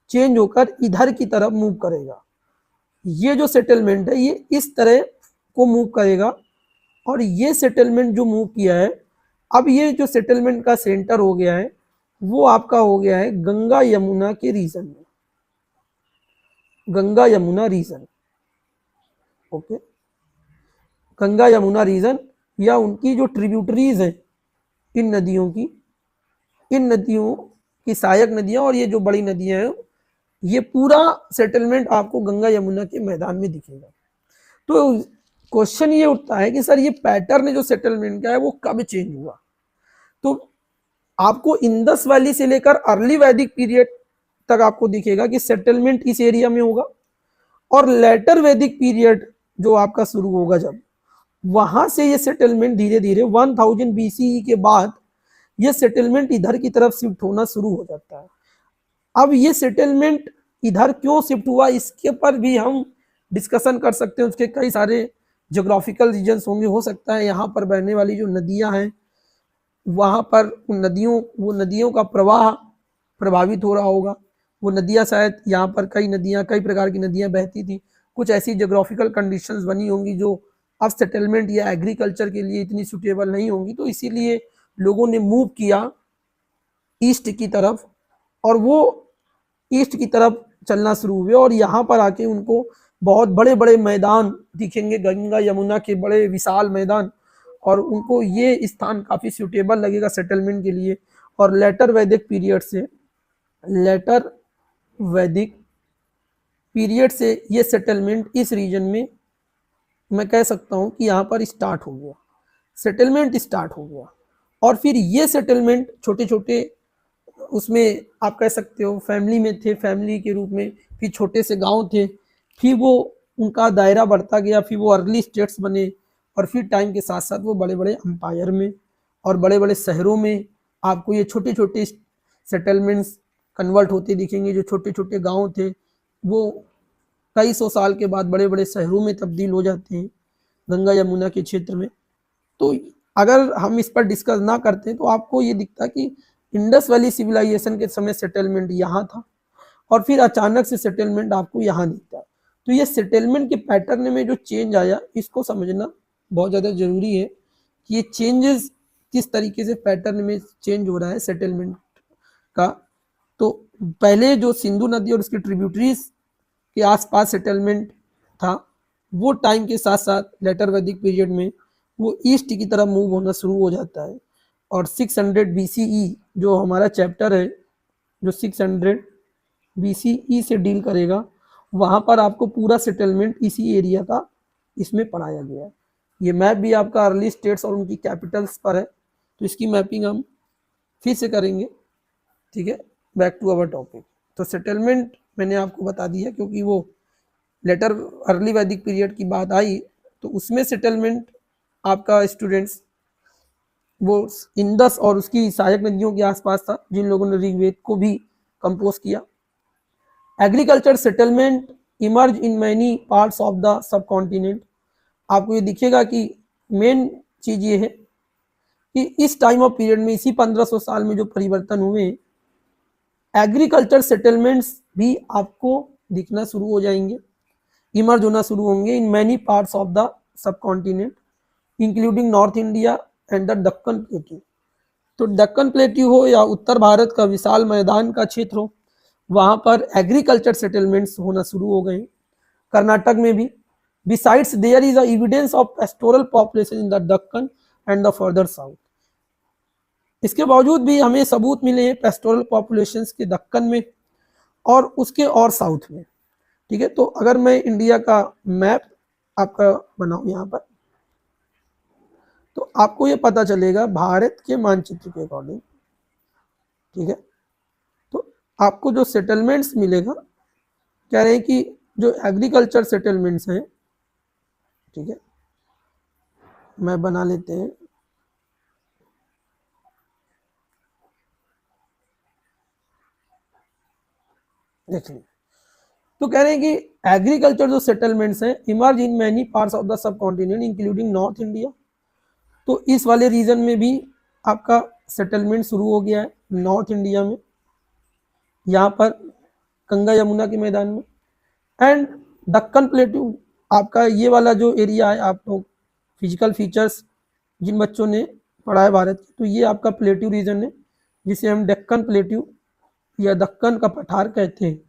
S1: चेंज होकर इधर की तरफ मूव करेगा। ये जो सेटलमेंट है ये इस तरह को मूव करेगा, और ये सेटलमेंट जो मूव किया है, अब ये जो सेटलमेंट का सेंटर हो गया है वो आपका हो गया है गंगा यमुना के रीजन में, Ganga Yamuna region, okay, Ganga Yamuna region, या उनकी जो ट्रिब्यूटरीज हैं इन नदियों की, इन नदियों की सहायक नदियां और ये जो बड़ी नदियां हैं, ये पूरा सेटलमेंट आपको गंगा यमुना के मैदान में दिखेगा। तो क्वेश्चन ये उठता है कि सर ये पैटर्न जो सेटलमेंट का है वो कब चेंज हुआ? तो आपको इंडस वैली से लेकर अर्ली वैदिक पीरियड तक आपको दिखेगा कि सेटलमेंट इस एरिया में होगा, और लेटर वैदिक पीरियड जो आपका शुरू होगा जब, वहां से ये सेटलमेंट धीरे धीरे 1000 BCE के बाद ये सेटलमेंट इधर की तरफ शिफ्ट होना शुरू हो जाता है। अब ये सेटलमेंट इधर क्यों शिफ्ट हुआ इसके पर भी हम डिस्कशन कर सकते हैं, उसके कई सारे ज्योग्राफिकल रीजन्स होंगे। हो सकता है यहाँ पर बहने वाली जो नदियाँ हैं वहाँ पर वो नदियों का प्रवाह प्रभावित हो रहा होगा। वो नदियाँ शायद यहाँ पर कई प्रकार की नदियाँ बहती थी, कुछ ऐसी ज्योग्राफिकल कंडीशंस बनी होंगी जो अब सेटलमेंट या एग्रीकल्चर के लिए इतनी सुटेबल नहीं होंगी, तो इसीलिए लोगों ने मूव किया ईस्ट की तरफ, और वो ईस्ट की तरफ चलना शुरू हुए, और यहाँ पर आके उनको बहुत बड़े बड़े मैदान दिखेंगे, गंगा यमुना के बड़े विशाल मैदान, और उनको ये स्थान काफ़ी सूटेबल लगेगा सेटलमेंट के लिए। और लेटर वैदिक पीरियड से ये सेटलमेंट इस रीजन में मैं कह सकता हूँ कि यहाँ पर स्टार्ट हो गया, सेटलमेंट स्टार्ट हो गया। और फिर ये सेटलमेंट छोटे छोटे, उसमें आप कह सकते हो फैमिली में थे, फैमिली के रूप में, फिर छोटे से गांव थे, फिर वो उनका दायरा बढ़ता गया, फिर वो अर्ली स्टेट्स बने, और फिर टाइम के साथ साथ वो बड़े बड़े एम्पायर में और बड़े बड़े शहरों में आपको ये छोटे छोटे सेटलमेंट्स कन्वर्ट होते दिखेंगे। जो छोटे छोटे गांव थे वो कई सौ साल के बाद बड़े बड़े शहरों में तब्दील हो जाते हैं गंगा यमुना के क्षेत्र में। तो अगर हम इस पर डिस्कस ना करते तो आपको ये दिखता कि इंडस वैली सिविलाइजेशन के समय सेटलमेंट यहाँ था, और फिर अचानक से सेटलमेंट आपको यहाँ दिखता है। तो ये सेटलमेंट के पैटर्न में जो चेंज आया, इसको समझना बहुत ज़्यादा जरूरी है कि ये चेंजेस किस तरीके से पैटर्न में चेंज हो रहा है सेटलमेंट का। तो पहले जो सिंधु नदी और उसकी ट्रिब्यूटरीज के आसपास सेटलमेंट था, वो टाइम के साथ साथ लेटर वैदिक पीरियड में वो ईस्ट की तरफ मूव होना शुरू हो जाता है। और 600 BCE जो हमारा चैप्टर है, जो 600 BCE से डील करेगा, वहाँ पर आपको पूरा सेटलमेंट इसी एरिया का इसमें पढ़ाया गया है। ये मैप भी आपका अर्ली स्टेट्स और उनकी कैपिटल्स पर है, तो इसकी मैपिंग हम फिर से करेंगे, ठीक है। Back to our topic. तो सेटलमेंट मैंने आपको बता दिया, क्योंकि वो लेटर अर्ली वैदिक पीरियड की बात आई, तो उसमें सेटलमेंट आपका स्टूडेंट्स वो इंडस और उसकी सहायक नदियों के आसपास था, जिन लोगों ने ऋग्वेद को भी कंपोज किया। Agriculture settlement emerge in many parts of the sub continent. आपको ये दिखेगा कि मेन चीज ये है कि इस टाइम ऑफ पीरियड में, इसी 1500 साल में जो परिवर्तन हुए, एग्रीकल्चर सेटलमेंट्स भी आपको दिखना शुरू हो जाएंगे, इमर्ज होना शुरू होंगे in many parts of the sub continent including north India and the Deccan plateau. तो दक्कन प्लेट्यू हो या उत्तर भारत का विशाल मैदान का क्षेत्र हो, वहाँ पर एग्रीकल्चर सेटलमेंट्स होना शुरू हो गए। कर्नाटक में भी, besides there is evidence of pastoral population in the Deccan and the further south. इसके बावजूद भी हमें सबूत मिले हैं पेस्टोरल पॉपुलेशंस के दक्कन में और उसके और साउथ में। ठीक है। तो अगर मैं इंडिया का मैप आपका बनाऊं यहाँ पर, तो आपको ये पता चलेगा भारत के मानचित्र के अकॉर्डिंग, ठीक है। तो आपको जो सेटलमेंट्स मिलेगा, कह रहे हैं कि जो एग्रीकल्चर सेटलमेंट्स हैं, ठीक है, मैं बना लेते हैं। देखिए, तो कह रहे हैं कि एग्रीकल्चर जो सेटलमेंट्स हैं emerge in many parts of the sub continent including north India. तो इस वाले रीजन में भी आपका सेटलमेंट शुरू हो गया है नॉर्थ इंडिया में, यहाँ पर गंगा यमुना के मैदान में। एंड दक्कन प्लेट्यू, आपका ये वाला जो एरिया है, आप लोग फिजिकल फीचर्स जिन बच्चों ने पढ़ा है भारत की, तो ये आपका प्लेट्यू रीजन है, जिसे हम डेक्कन प्लेट्यू या दक्कन का पठार कहते हैं।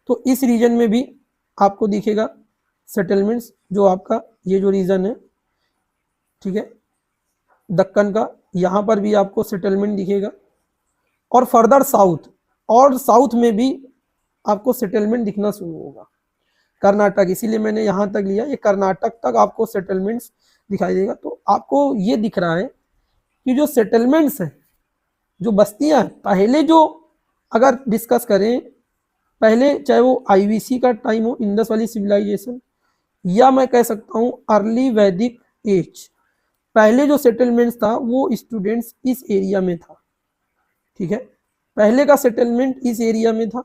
S1: तो इस रीजन में भी आपको दिखेगा सेटलमेंट्स, जो आपका ये जो रीजन है, ठीक है, दक्कन का, यहाँ पर भी आपको सेटलमेंट दिखेगा। और फर्दर साउथ, और साउथ में भी आपको सेटलमेंट दिखना शुरू होगा। कर्नाटक, इसीलिए मैंने यहाँ तक लिया, ये कर्नाटक तक आपको सेटलमेंट्स दिखाई देगा। तो आपको ये दिख रहा है कि जो सेटलमेंट्स हैं, जो बस्तियां हैं, पहले जो अगर डिस्कस करें, पहले चाहे वो आईवीसी का टाइम हो, इंडस वैली सिविलाइजेशन, या मैं कह सकता हूँ अर्ली वैदिक एज, पहले जो सेटलमेंट्स था वो स्टूडेंट्स इस एरिया में था, ठीक है। पहले का सेटलमेंट इस एरिया में था,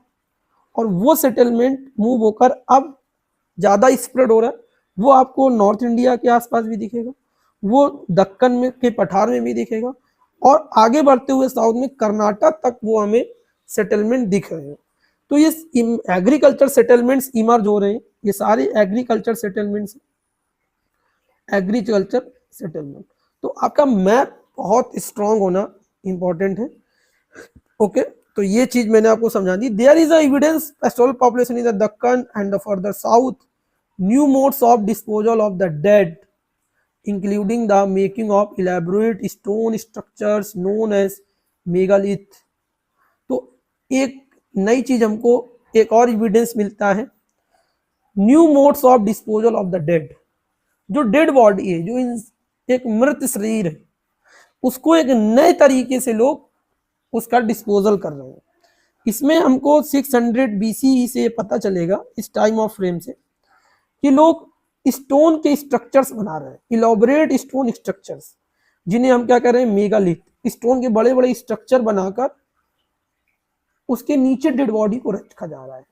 S1: और वो सेटलमेंट मूव होकर अब ज़्यादा स्प्रेड हो रहा है। वो आपको नॉर्थ इंडिया के आसपास भी दिखेगा, वो दक्कन में के पठार में भी दिखेगा, और आगे बढ़ते हुए साउथ में कर्नाटक तक वो हमें सेटलमेंट दिख रहे हैं। तो ये एग्रीकल्चर सेटलमेंट्स इमर्ज हो रहे हैं, ये सारे एग्रीकल्चर सेटलमेंट्स, एग्रीकल्चर सेटलमेंट। तो आपका मैप बहुत स्ट्रांग होना इंपॉर्टेंट है, ओके। तो ये चीज मैंने आपको समझा दी। There is evidence pastoral population in the Deccan and the further south, new modes of disposal of the dead, including the making of elaborate stone structures known as megalith। तो एक नई चीज हमको एक और एविडेंस मिलता है, new modes of disposal of the dead. जो डेड बॉडी है, जो एक मृत शरीर है, उसको एक नए तरीके से लोग उसका डिस्पोजल कर रहे हैं। इसमें हमको 600 BCE से पता चलेगा, इस टाइम ऑफ फ्रेम से, कि लोग स्टोन के स्ट्रक्चर्स बना रहे हैं, इलॉबरेट स्टोन स्ट्रक्चर्स, जिन्हें हम क्या कर रहे हैं, मेगालिथ। स्टोन के बड़े बड़े स्ट्रक्चर बनाकर उसके नीचे डेड बॉडी को रखा जा रहा है।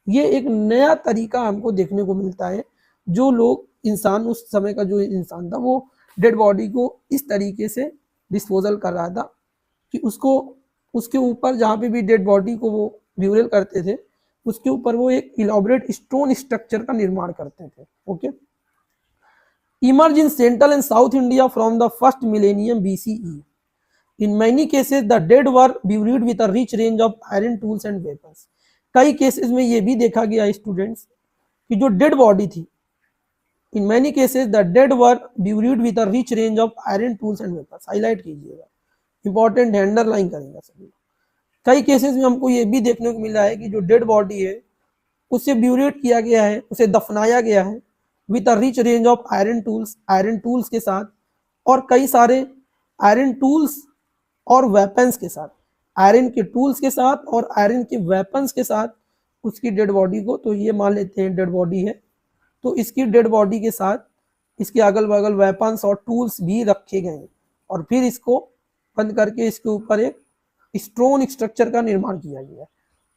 S1: ये एक नया तरीका हमको देखने को मिलता है। जो लोग इंसान, उस समय का जो इंसान था, वो डेड बॉडी को इस तरीके से डिस्पोजल कर रहा था कि उसको, उसके ऊपर जहाँ पे भी डेड बॉडी को वो ब्यूरल करते थे, उसके ऊपर वो एक इलॉबरेट स्टोन स्ट्रक्चर का निर्माण करते थे, okay. Emerge in central and south India from the first millennium BCE। In many cases the dead were buried with a rich range of iron tools and weapons. कई केसेस में ये भी देखा गया स्टूडेंट्स कि जो डेड बॉडी थी, in many cases the dead were buried with a rich range of iron tools and weapons. Highlight कीजिएगा, इंपॉर्टेंट है, अंडरलाइन करेंगे सभी। कई केसेस में हमको ये भी देखने को मिला है कि जो डेड बॉडी है उसे ब्यूरेट किया गया है, उसे दफनाया गया है with a rich range of iron tools, iron tools के साथ, और कई सारे आयरन टूल्स और वेपन्स के साथ, आयरन के टूल्स के साथ और आयरन के वेपन्स के साथ उसकी डेड बॉडी को, तो ये मान लेते हैं डेड बॉडी है, तो इसकी डेड बॉडी के साथ इसके अगल बगल वेपन्स और टूल्स भी रखे गए, और फिर इसको बंद करके इसके ऊपर एक स्टोन स्ट्रक्चर का निर्माण किया गया।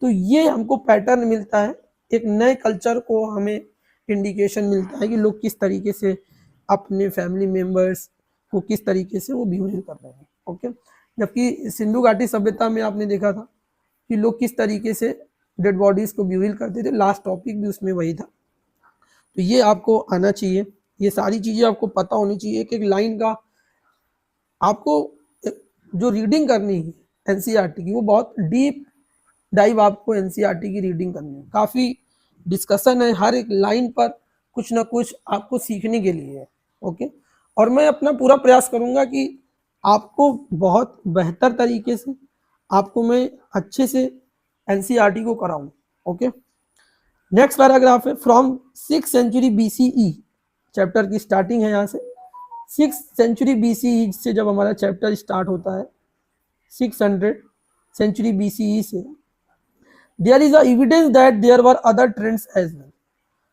S1: तो ये हमको पैटर्न मिलता है, एक नए कल्चर को हमें इंडिकेशन मिलता है कि लोग किस तरीके से अपने फैमिली मेंबर्स को किस तरीके से वो ब्यूरिल कर रहे हैं, ओके। जबकि सिंधु घाटी सभ्यता में आपने देखा था कि लोग किस तरीके से डेड बॉडीज को ब्यूरिल करते थे, लास्ट टॉपिक भी उसमें वही था। तो ये आपको आना चाहिए, ये सारी चीजें आपको पता होनी चाहिए। एक एक लाइन का आपको जो रीडिंग करनी है एनसीईआरटी की, वो बहुत डीप डाइव आपको एनसीईआरटी की रीडिंग करनी है। काफ़ी डिस्कशन है, हर एक लाइन पर कुछ ना कुछ आपको सीखने के लिए है, ओके। और मैं अपना पूरा प्रयास करूंगा कि आपको बहुत बेहतर तरीके से आपको मैं अच्छे से एनसीईआरटी को कराऊं, ओके। नेक्स्ट पैराग्राफ है from 6th century BCE, chapter की स्टार्टिंग है यहाँ से। 6th century BCE से जब हमारा चैप्टर स्टार्ट होता है 600 century BCE से, there is a evidence that there were other trends as well.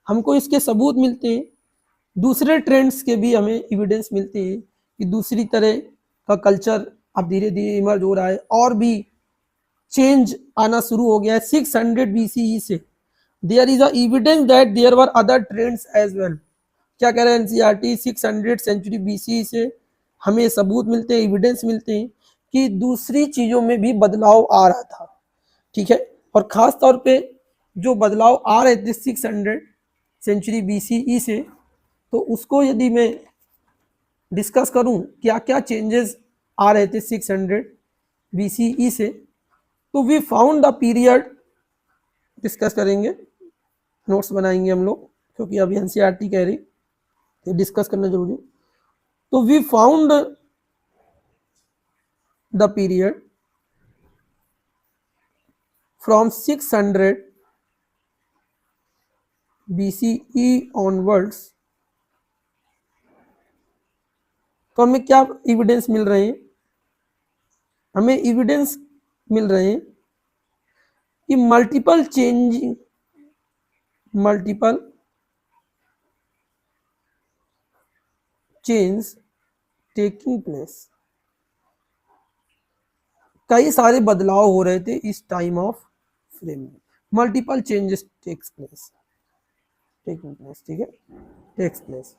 S1: हमको इसके सबूत मिलते हैं, दूसरे ट्रेंड्स के भी हमें एविडेंस मिलते हैं कि दूसरी तरह का कल्चर अब धीरे धीरे इमर्ज हो रहा है और भी चेंज आना शुरू हो गया है 600 BCE से। There is a evidence that there were other trends as well. क्या कह रहे हैं एनसीईआरटी, 600 BCE से हमें सबूत मिलते हैं, एविडेंस मिलते हैं कि दूसरी चीजों में भी बदलाव आ रहा था। ठीक है, और खास तौर पे जो बदलाव आ रहे थे 600 BCE से, तो उसको यदि मैं डिस्कस करूं क्या क्या चेंजेस आ रहे थे 600 BCE से, तो we found the period, discuss करेंगे, नोट्स बनाएंगे हम लोग क्योंकि अभी एनसीईआरटी कह रही तो डिस्कस करना जरूरी। तो we found the period from 600 BCE onwards. तो हमें क्या एविडेंस मिल रहे हैं, हमें एविडेंस मिल रहे हैं कि मल्टीपल चेंज टेकिंग प्लेस, कई सारे बदलाव हो रहे थे इस टाइम ऑफ फ्रेम में। मल्टीपल चेंजेस टेकिंग प्लेस, ठीक है, टेक्स प्लेस।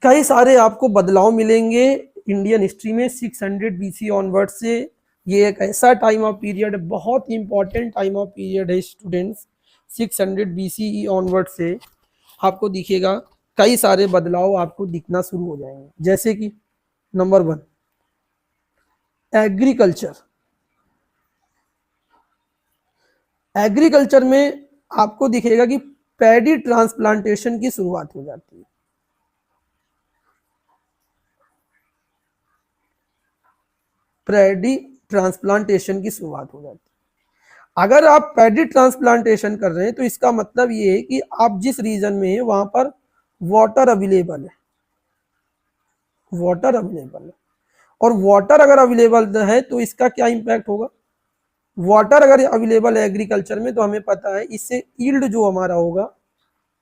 S1: कई सारे आपको बदलाव मिलेंगे इंडियन हिस्ट्री में 600 BC ऑनवर्ड से। ये एक ऐसा टाइम ऑफ पीरियड, बहुत ही इंपॉर्टेंट टाइम ऑफ पीरियड है स्टूडेंट्स। 600 BCE ऑनवर्ड से आपको दिखेगा कई सारे बदलाव आपको दिखना शुरू हो जाएंगे, जैसे कि नंबर 1 एग्रीकल्चर। एग्रीकल्चर में आपको दिखेगा कि पैडी ट्रांसप्लांटेशन की शुरुआत हो जाती है। पैडी ट्रांसप्लांटेशन की शुरुआत हो जाती है। अगर आप पैडी ट्रांसप्लांटेशन कर रहे हैं तो इसका मतलब ये है कि आप जिस रीजन में है वहां पर वाटर अवेलेबल है, वाटर अवेलेबल है, और वाटर अगर अवेलेबल है तो इसका क्या इंपैक्ट होगा। वाटर अगर अवेलेबल है एग्रीकल्चर में तो हमें पता है इससे यील्ड जो हमारा होगा,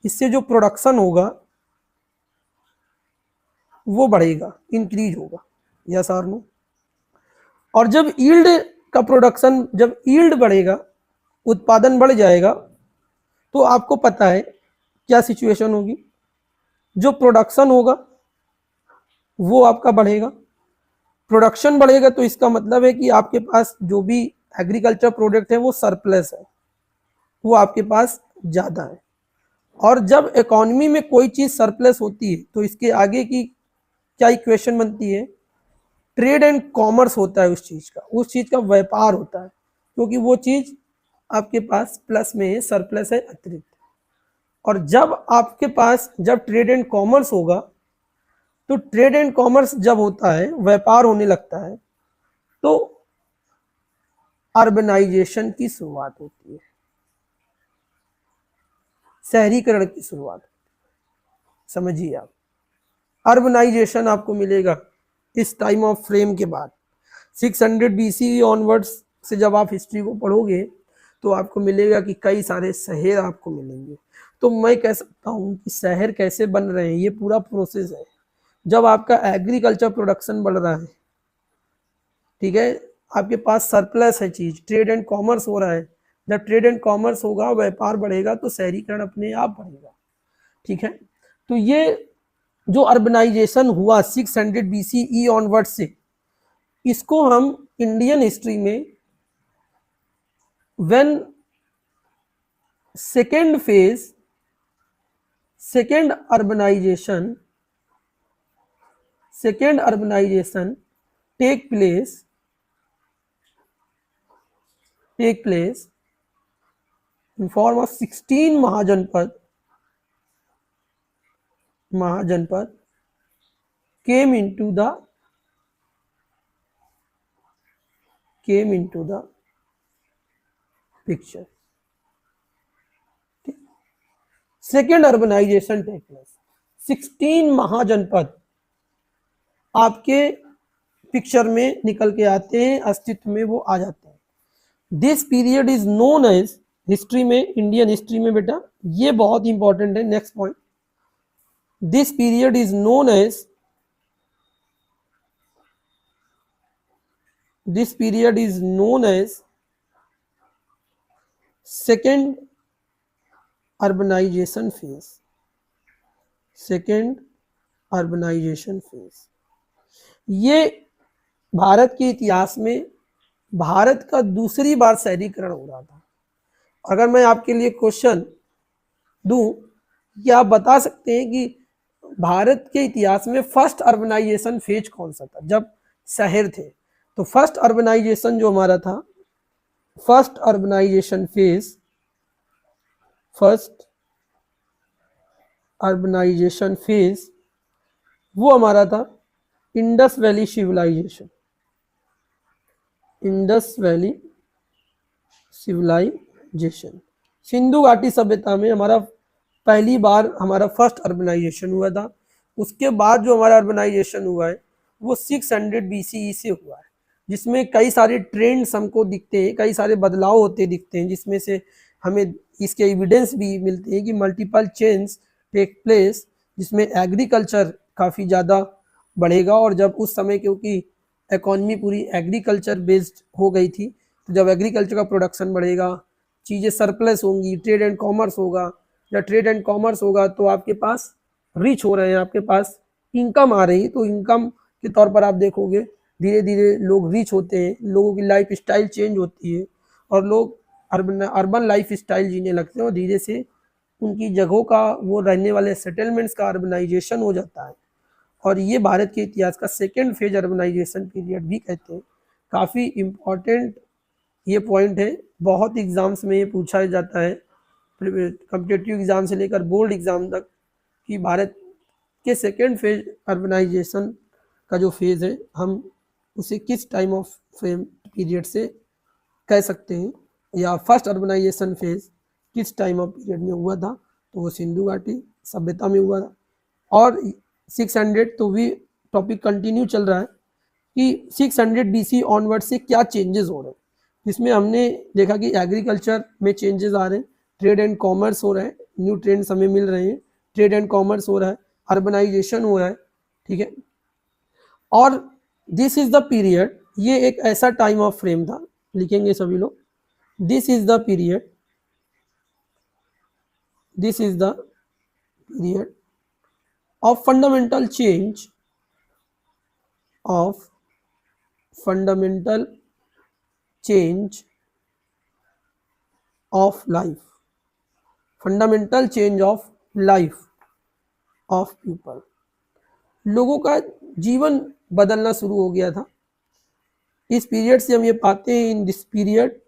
S1: इससे जो प्रोडक्शन होगा वो बढ़ेगा, इंक्रीज होगा, यस और नो। और जब यील्ड का प्रोडक्शन, जब यील्ड बढ़ेगा, उत्पादन बढ़ जाएगा, तो आपको पता है क्या सिचुएशन होगी, जो प्रोडक्शन होगा वो आपका बढ़ेगा। प्रोडक्शन बढ़ेगा तो इसका मतलब है कि आपके पास जो भी एग्रीकल्चर प्रोडक्ट है वो सरप्लस है, वो आपके पास ज़्यादा है। और जब इकोनॉमी में कोई चीज़ सरप्लस होती है तो इसके आगे की क्या इक्वेशन बनती है, ट्रेड एंड कॉमर्स होता है, उस चीज़ का व्यापार होता है, क्योंकि वो चीज़ आपके पास प्लस में है, सरप्लस है, अतिरिक्त। और जब आपके पास जब ट्रेड एंड कॉमर्स होगा, तो ट्रेड एंड कॉमर्स जब होता है, व्यापार होने लगता है, तो अर्बनाइजेशन की शुरुआत होती है, शहरीकरण की शुरुआत। समझिए आप, अर्बनाइजेशन आपको मिलेगा इस टाइम ऑफ फ्रेम के बाद। 600 BCE ऑनवर्ड्स से जब आप हिस्ट्री को पढ़ोगे तो आपको मिलेगा कि कई सारे शहर आपको मिलेंगे। तो मैं कह सकता हूँ कि शहर कैसे बन रहे हैं, ये पूरा प्रोसेस है। जब आपका एग्रीकल्चर प्रोडक्शन बढ़ रहा है, ठीक है, आपके पास सरप्लस है चीज, ट्रेड एंड कॉमर्स हो रहा है, जब ट्रेड एंड कॉमर्स होगा, व्यापार बढ़ेगा, तो शहरीकरण अपने आप बढ़ेगा। ठीक है, तो ये जो अर्बनाइजेशन हुआ 600 BCE ऑनवर्ड से, इसको हम इंडियन हिस्ट्री में when second phase, second urbanisation take place in form of 16 mahajanapada came into the picture। Second urbanisation take place. 16 mahajanapada आपके पिक्चर में निकल के आते हैं, अस्तित्व में वो आ जाते हैं। This period is known as, history में, इंडियन हिस्ट्री में बेटा ये बहुत इंपॉर्टेंट है, next point, this period is known as, this period is known as second urbanization phase, second urbanization phase। ये भारत के इतिहास में भारत का दूसरी बार शहरीकरण हो रहा था। अगर मैं आपके लिए क्वेश्चन दूं कि आप बता सकते हैं कि भारत के इतिहास में फर्स्ट अर्बनाइजेशन फेज कौन सा था जब शहर थे, तो फर्स्ट अर्बनाइजेशन जो हमारा था, first urbanisation phase, first urbanisation phase वो हमारा था Indus valley civilisation, Indus valley civilisation. Sindhu घाटी सभ्यता में हमारा पहली बार हमारा फर्स्ट अर्बनाइजेशन हुआ था। उसके बाद जो हमारा अर्बनाइजेशन हुआ है वो 600 BCE से हुआ है, जिसमें कई सारे ट्रेंड्स हमको दिखते हैं, कई सारे बदलाव होते दिखते हैं, जिसमें से हमें इसके एविडेंस भी मिलते हैं कि मल्टीपल चेंज टेक प्लेस, जिसमें एग्रीकल्चर काफ़ी ज़्यादा बढ़ेगा। और जब उस समय क्योंकि इकॉनमी पूरी एग्रीकल्चर बेस्ड हो गई थी, तो जब एग्रीकल्चर का प्रोडक्शन बढ़ेगा, चीज़ें सरप्लस होंगी, ट्रेड एंड कॉमर्स होगा। जब ट्रेड एंड कॉमर्स होगा तो आपके पास रिच हो रहे हैं, आपके पास इनकम आ रही है, तो इनकम के तौर पर आप देखोगे धीरे धीरे लोग रिच होते हैं, लोगों की लाइफ स्टाइल चेंज होती है और लोग अर्बन लाइफ स्टाइल जीने लगते हैं और धीरे से उनकी जगहों का, वो रहने वाले सेटलमेंट्स का अर्बनाइजेशन हो जाता है। और ये भारत के इतिहास का सेकेंड फेज अर्बनाइजेशन पीरियड भी कहते हैं। काफ़ी इम्पॉर्टेंट ये पॉइंट है, बहुत एग्जाम्स में ये पूछा जाता है, कॉम्पिटिटिव एग्जाम से लेकर बोर्ड एग्जाम तक, कि भारत के सेकेंड फेज अर्बनाइजेशन का जो फेज है हम उसे किस टाइम ऑफ फ्रेम पीरियड से कह सकते हैं, या फर्स्ट अर्बनाइजेशन फेज किस टाइम ऑफ पीरियड में हुआ था, तो वो सिंधु घाटी सभ्यता में हुआ था। और 600 तो भी टॉपिक कंटिन्यू चल रहा है कि 600 BC ऑनवर्ड से क्या चेंजेस हो रहे हैं, जिसमें हमने देखा कि एग्रीकल्चर में चेंजेस आ रहे हैं, ट्रेड एंड कॉमर्स हो रहा है, न्यू ट्रेंड्स हमें मिल रहे हैं, ट्रेड एंड कॉमर्स हो रहा है, अर्बनाइजेशन हो रहा है, ठीक है। और दिस इज द पीरियड, ये एक ऐसा टाइम ऑफ फ्रेम था, लिखेंगे सभी लोग, this is the period, this is the period of fundamental change, of fundamental change of life, fundamental change of life of people। लोगों का जीवन बदलना शुरू हो गया था। इस पीरियड से हम ये पाते हैं, in this period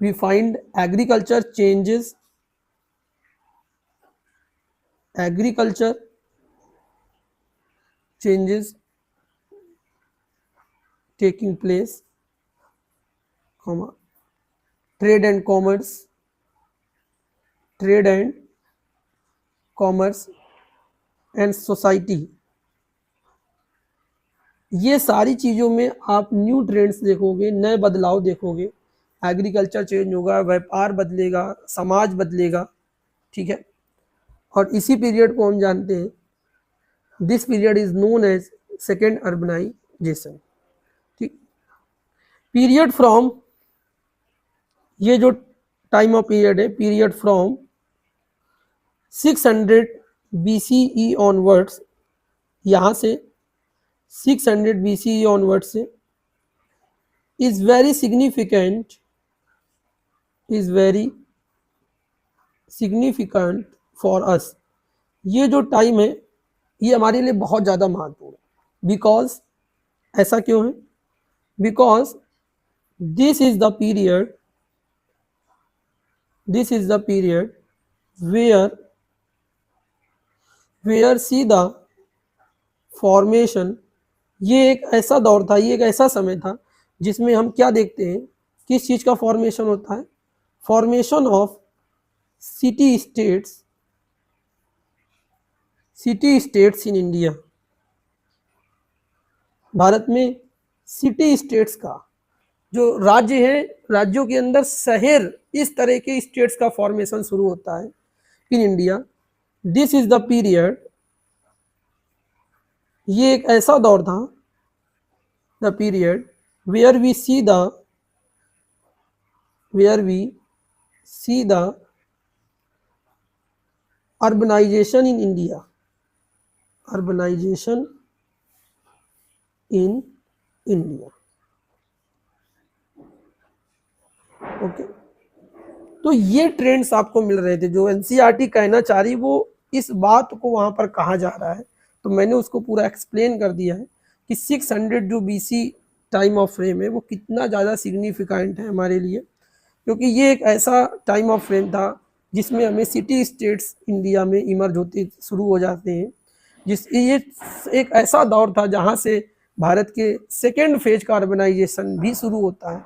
S1: we find agriculture changes, agriculture changes taking place, comma, trade and commerce, trade and commerce and society। ये सारी चीज़ों में आप न्यू ट्रेंड्स देखोगे, नए बदलाव देखोगे, एग्रीकल्चर चेंज होगा, व्यापार बदलेगा, समाज बदलेगा, ठीक है। और इसी पीरियड को हम जानते हैं, this period is known as second urbanisation, ठीक। पीरियड फ्रॉम, ये जो टाइम ऑफ पीरियड है, पीरियड फ्रॉम 600 BCE ऑनवर्ड्स, यहाँ से 600 BCE ऑनवर्ड्स से is very significant, is very significant for us। ये जो टाइम है ये हमारे लिए बहुत ज़्यादा महत्वपूर्ण है। बिकॉज, ऐसा क्यों है? Because this is the period, this is the period where see the formation, ये एक ऐसा दौर था, ये एक ऐसा समय था जिसमें हम क्या देखते हैं, किस चीज़ का फॉर्मेशन होता है, formation of city states in India. Bharat में सिटी स्टेट्स का जो राज्य है, राज्यों के अंदर शहर, इस तरह के स्टेट्स का फॉर्मेशन शुरू होता है in India. This is the period, ये एक ऐसा दौर था, the period where we see the urbanisation in India, urbanisation in India. Okay, तो ये ट्रेंड्स आपको मिल रहे थे, जो एनसीईआरटी कहना चाह रही वो इस बात को वहां पर कहा जा रहा है, तो मैंने उसको पूरा एक्सप्लेन कर दिया है कि 600 जो बीसी टाइम ऑफ फ्रेम है वो कितना ज़्यादा सिग्निफिकेंट है हमारे लिए, क्योंकि ये एक ऐसा टाइम ऑफ फ्रेम था जिसमें हमें सिटी स्टेट्स इंडिया में इमर्ज होते शुरू हो जाते हैं, ये एक ऐसा दौर था जहाँ से भारत के सेकेंड फेज का अर्बनाइजेशन भी शुरू होता है।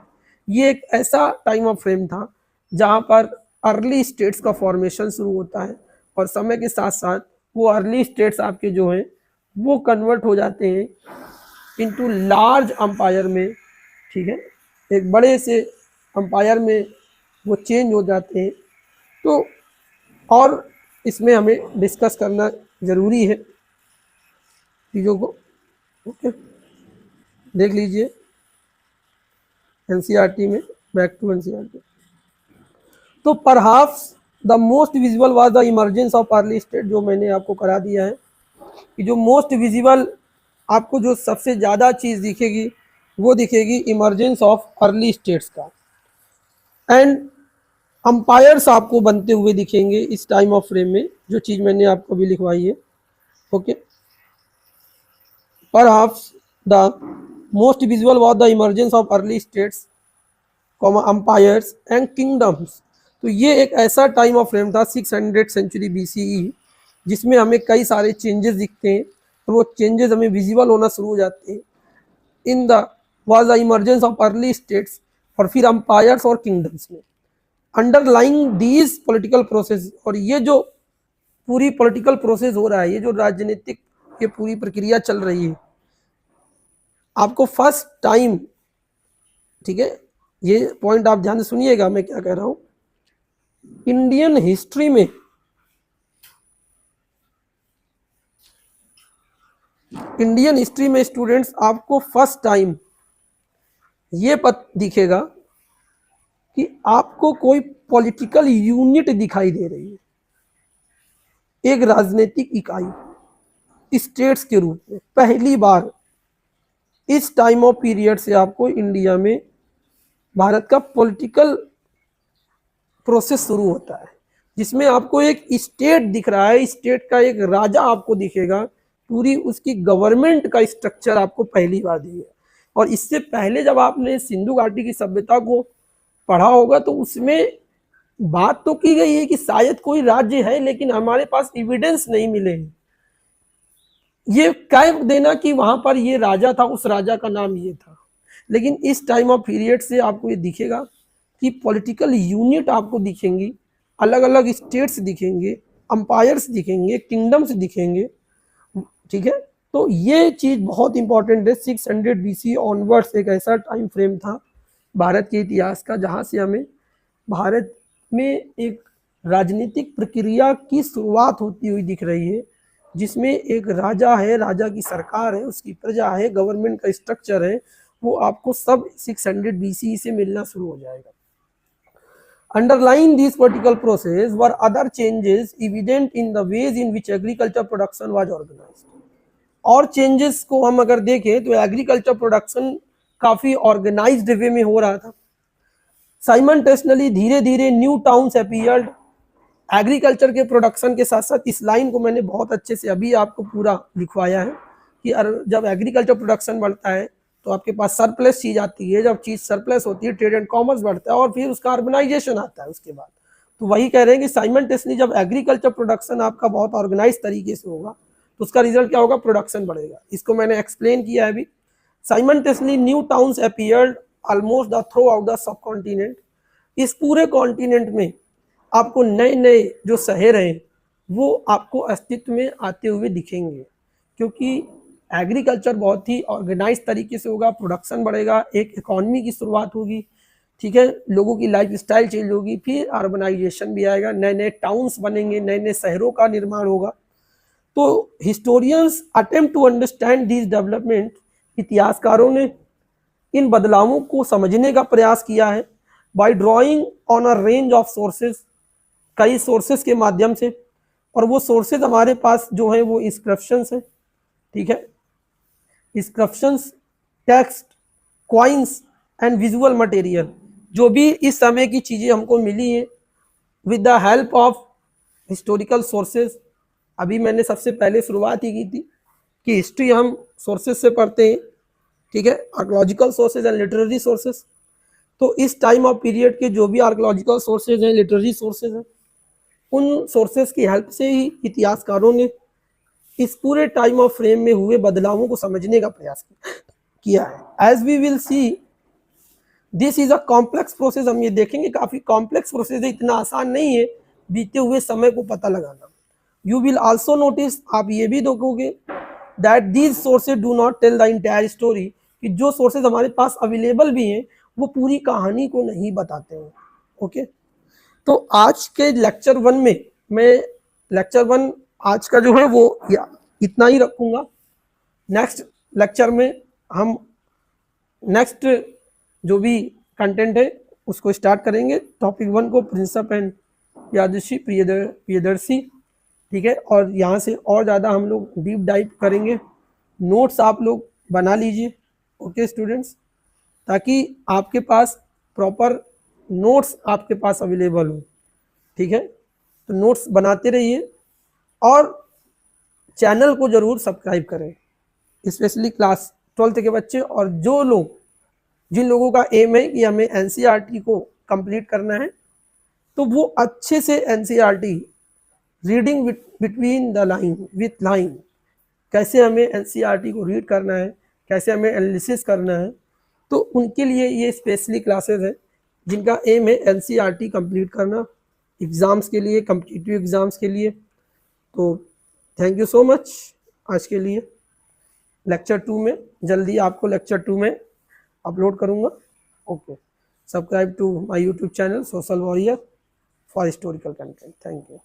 S1: ये एक ऐसा टाइम ऑफ फ्रेम था जहाँ पर अर्ली स्टेट्स का फॉर्मेशन शुरू होता है, और समय के साथ साथ वो अर्ली स्टेट्स आपके जो हैं वो कन्वर्ट हो जाते हैं इनटू लार्ज अंपायर में, ठीक है, एक बड़े से अंपायर में वो चेंज हो जाते हैं। तो और इसमें हमें डिस्कस करना ज़रूरी है चीज़ों को। ओके, देख लीजिए एनसीईआरटी में, बैक टू एनसीईआरटी। तो perhaps the most visible was the emergence of early state, जो मैंने आपको करा दिया है कि जो मोस्ट विजिबल आपको जो सबसे ज़्यादा चीज़ दिखेगी वो दिखेगी इमर्जेंस ऑफ अर्ली स्टेट्स का, एंड अंपायर्स आपको बनते हुए दिखेंगे इस टाइम ऑफ फ्रेम में, जो चीज़ मैंने आपको भी लिखवाई है। Okay, perhaps the most visible was the emergence of early states, umpires and kingdoms. तो ये एक ऐसा टाइम ऑफ फ्रेम था 600 सेंचुरी बीसीई, जिसमें हमें कई सारे चेंजेस दिखते हैं, और वो चेंजेस हमें विजिबल होना शुरू हो जाते हैं in the was the emergence of early states, और फिर अंपायर्स और किंगडम्स में। अंडरलाइंग दीज पॉलिटिकल प्रोसेस, और ये जो पूरी पॉलिटिकल प्रोसेस हो रहा है, ये जो राजनीतिक ये पूरी प्रक्रिया चल रही है, आपको फर्स्ट टाइम, ठीक है, ये पॉइंट आप ध्यान से सुनिएगा मैं क्या कह रहा हूं, इंडियन हिस्ट्री में स्टूडेंट्स आपको फर्स्ट टाइम ये दिखेगा कि आपको कोई पॉलिटिकल यूनिट दिखाई दे रही है, एक राजनीतिक इकाई स्टेट्स के रूप में। पहली बार इस टाइम ऑफ पीरियड से आपको इंडिया में भारत का पॉलिटिकल प्रोसेस शुरू होता है, जिसमें आपको एक स्टेट दिख रहा है, स्टेट का एक राजा आपको दिखेगा, पूरी उसकी गवर्नमेंट का स्ट्रक्चर आपको पहली बार दिखेगा। और इससे पहले जब आपने सिंधु घाटी की सभ्यता को पढ़ा होगा तो उसमें बात तो की गई है कि शायद कोई राज्य है, लेकिन हमारे पास एविडेंस नहीं मिले हैं ये कह देना कि वहां पर ये राजा था, उस राजा का नाम ये था। लेकिन इस टाइम ऑफ पीरियड से आपको ये दिखेगा कि पॉलिटिकल यूनिट आपको दिखेंगी, अलग अलग स्टेट्स दिखेंगे, अंपायर्स दिखेंगे, किंगडम्स दिखेंगे, ठीक है। तो ये चीज़ बहुत इंपॉर्टेंट है। 600 बीसी ऑनवर्ड्स एक ऐसा टाइम फ्रेम था भारत के इतिहास का जहाँ से हमें भारत में एक राजनीतिक प्रक्रिया की शुरुआत होती हुई दिख रही है, जिसमें एक राजा है, राजा की सरकार है, उसकी प्रजा है, गवर्नमेंट का स्ट्रक्चर है, वो आपको सब 600 बीसी से मिलना शुरू हो जाएगा। Underlying these political process were other changes evident in the ways in which agriculture production was organized. और चेंजेस को हम अगर देखें तो एग्रीकल्चर प्रोडक्शन काफी ऑर्गेनाइज्ड वे में हो रहा था। साइमल्टेनियसली धीरे धीरे न्यू टाउन्स अपीयर्ड। एग्रीकल्चर के प्रोडक्शन के साथ साथ इस लाइन को मैंने बहुत अच्छे से अभी आपको पूरा लिखवाया है कि जब एग्रीकल्चर प्रोडक्शन बढ़ता है तो आपके पास सरप्लस चीज आती है, जब चीज सरप्लस होती है ट्रेड एंड कॉमर्स बढ़ता है और फिर उसका अर्बनाइजेशन आता है उसके बाद। तो वही कह रहे हैं कि साइमल्टेनियसली जब एग्रीकल्चर प्रोडक्शन आपका बहुत ऑर्गेनाइज तरीके से होगा तो उसका रिजल्ट क्या होगा, प्रोडक्शन बढ़ेगा। इसको मैंने एक्सप्लेन किया है अभी। Simultaneously new towns appeared almost the through out the sub continent. इस पूरे कॉन्टिनेंट में आपको नए नए जो शहर हैं वो आपको अस्तित्व में आते हुए दिखेंगे, क्योंकि एग्रीकल्चर बहुत ही ऑर्गेनाइज तरीके से होगा, प्रोडक्शन बढ़ेगा, एक इकॉनमी की शुरुआत होगी, ठीक है, लोगों की लाइफ स्टाइल चेंज होगी, फिर अर्बनाइजेशन भी आएगा, नए नए टाउन्स बनेंगे, नए नए शहरों का निर्माण होगा। तो historians attempt to understand this development, इतिहासकारों ने इन बदलावों को समझने का प्रयास किया है by drawing on a range of sources, कई सोर्सेज के माध्यम से, और वो सोर्सेज हमारे पास जो है वो इंस्क्रिप्शंस हैं, ठीक है, inscriptions, text, coins and visual material, जो भी इस समय की चीज़ें हमको मिली हैं with the help of historical sources. अभी मैंने सबसे पहले शुरुआत ही की थी कि हिस्ट्री हम सोर्सेज से पढ़ते हैं, ठीक है, archaeological sources and literary sources. तो इस टाइम ऑफ पीरियड के जो भी आर्कोलॉजिकल सोर्सेज हैं, लिटरेरी सोर्सेज हैं, उन सोर्सेज की हेल्प से ही इतिहासकारों ने इस पूरे टाइम ऑफ फ्रेम में हुए बदलावों को समझने का प्रयास किया है। As we will see this is a complex process. हम ये देखेंगे काफी कॉम्प्लेक्स प्रोसेस है, इतना आसान नहीं है बीते हुए समय को पता लगाना। यू विल आल्सो नोटिस, आप ये भी देखोगे that these sources do not tell the entire story, कि जो सोर्सेज हमारे पास अवेलेबल भी हैं वो पूरी कहानी को नहीं बताते हैं। ओके, तो आज के लेक्चर 1 में मैं लेक्चर 1 आज का जो है वो इतना ही रखूंगा। नेक्स्ट लेक्चर में हम नेक्स्ट जो भी कंटेंट है उसको स्टार्ट करेंगे। टॉपिक 1 को प्रिंसिप एंड यादृशी प्रियदर्शी, ठीक है, और यहाँ से और ज़्यादा हम लोग डीप डाइव करेंगे। नोट्स आप लोग बना लीजिए, ओके स्टूडेंट्स, ताकि आपके पास प्रॉपर नोट्स आपके पास अवेलेबल हो, ठीक है। तो नोट्स बनाते रहिए और चैनल को ज़रूर सब्सक्राइब करें, स्पेशली क्लास 12th के बच्चे, और जो लोग जिन लोगों का एम है कि हमें एनसीईआरटी को कंप्लीट करना है, तो वो अच्छे से NCERT reading between the line with line, कैसे हमें एनसीईआरटी को रीड करना है, कैसे हमें एनालिसिस करना है, तो उनके लिए ये स्पेशली क्लासेस है जिनका एम है एनसीईआरटी कंप्लीट करना एग्ज़ाम्स के लिए, कॉम्पिटिटिव एग्ज़ाम्स के लिए। तो थैंक यू सो मच आज के लिए। लेक्चर 2 में जल्दी आपको लेक्चर 2 में अपलोड करूँगा। Okay, subscribe to my YouTube channel social Warrior for historical content. Thank you.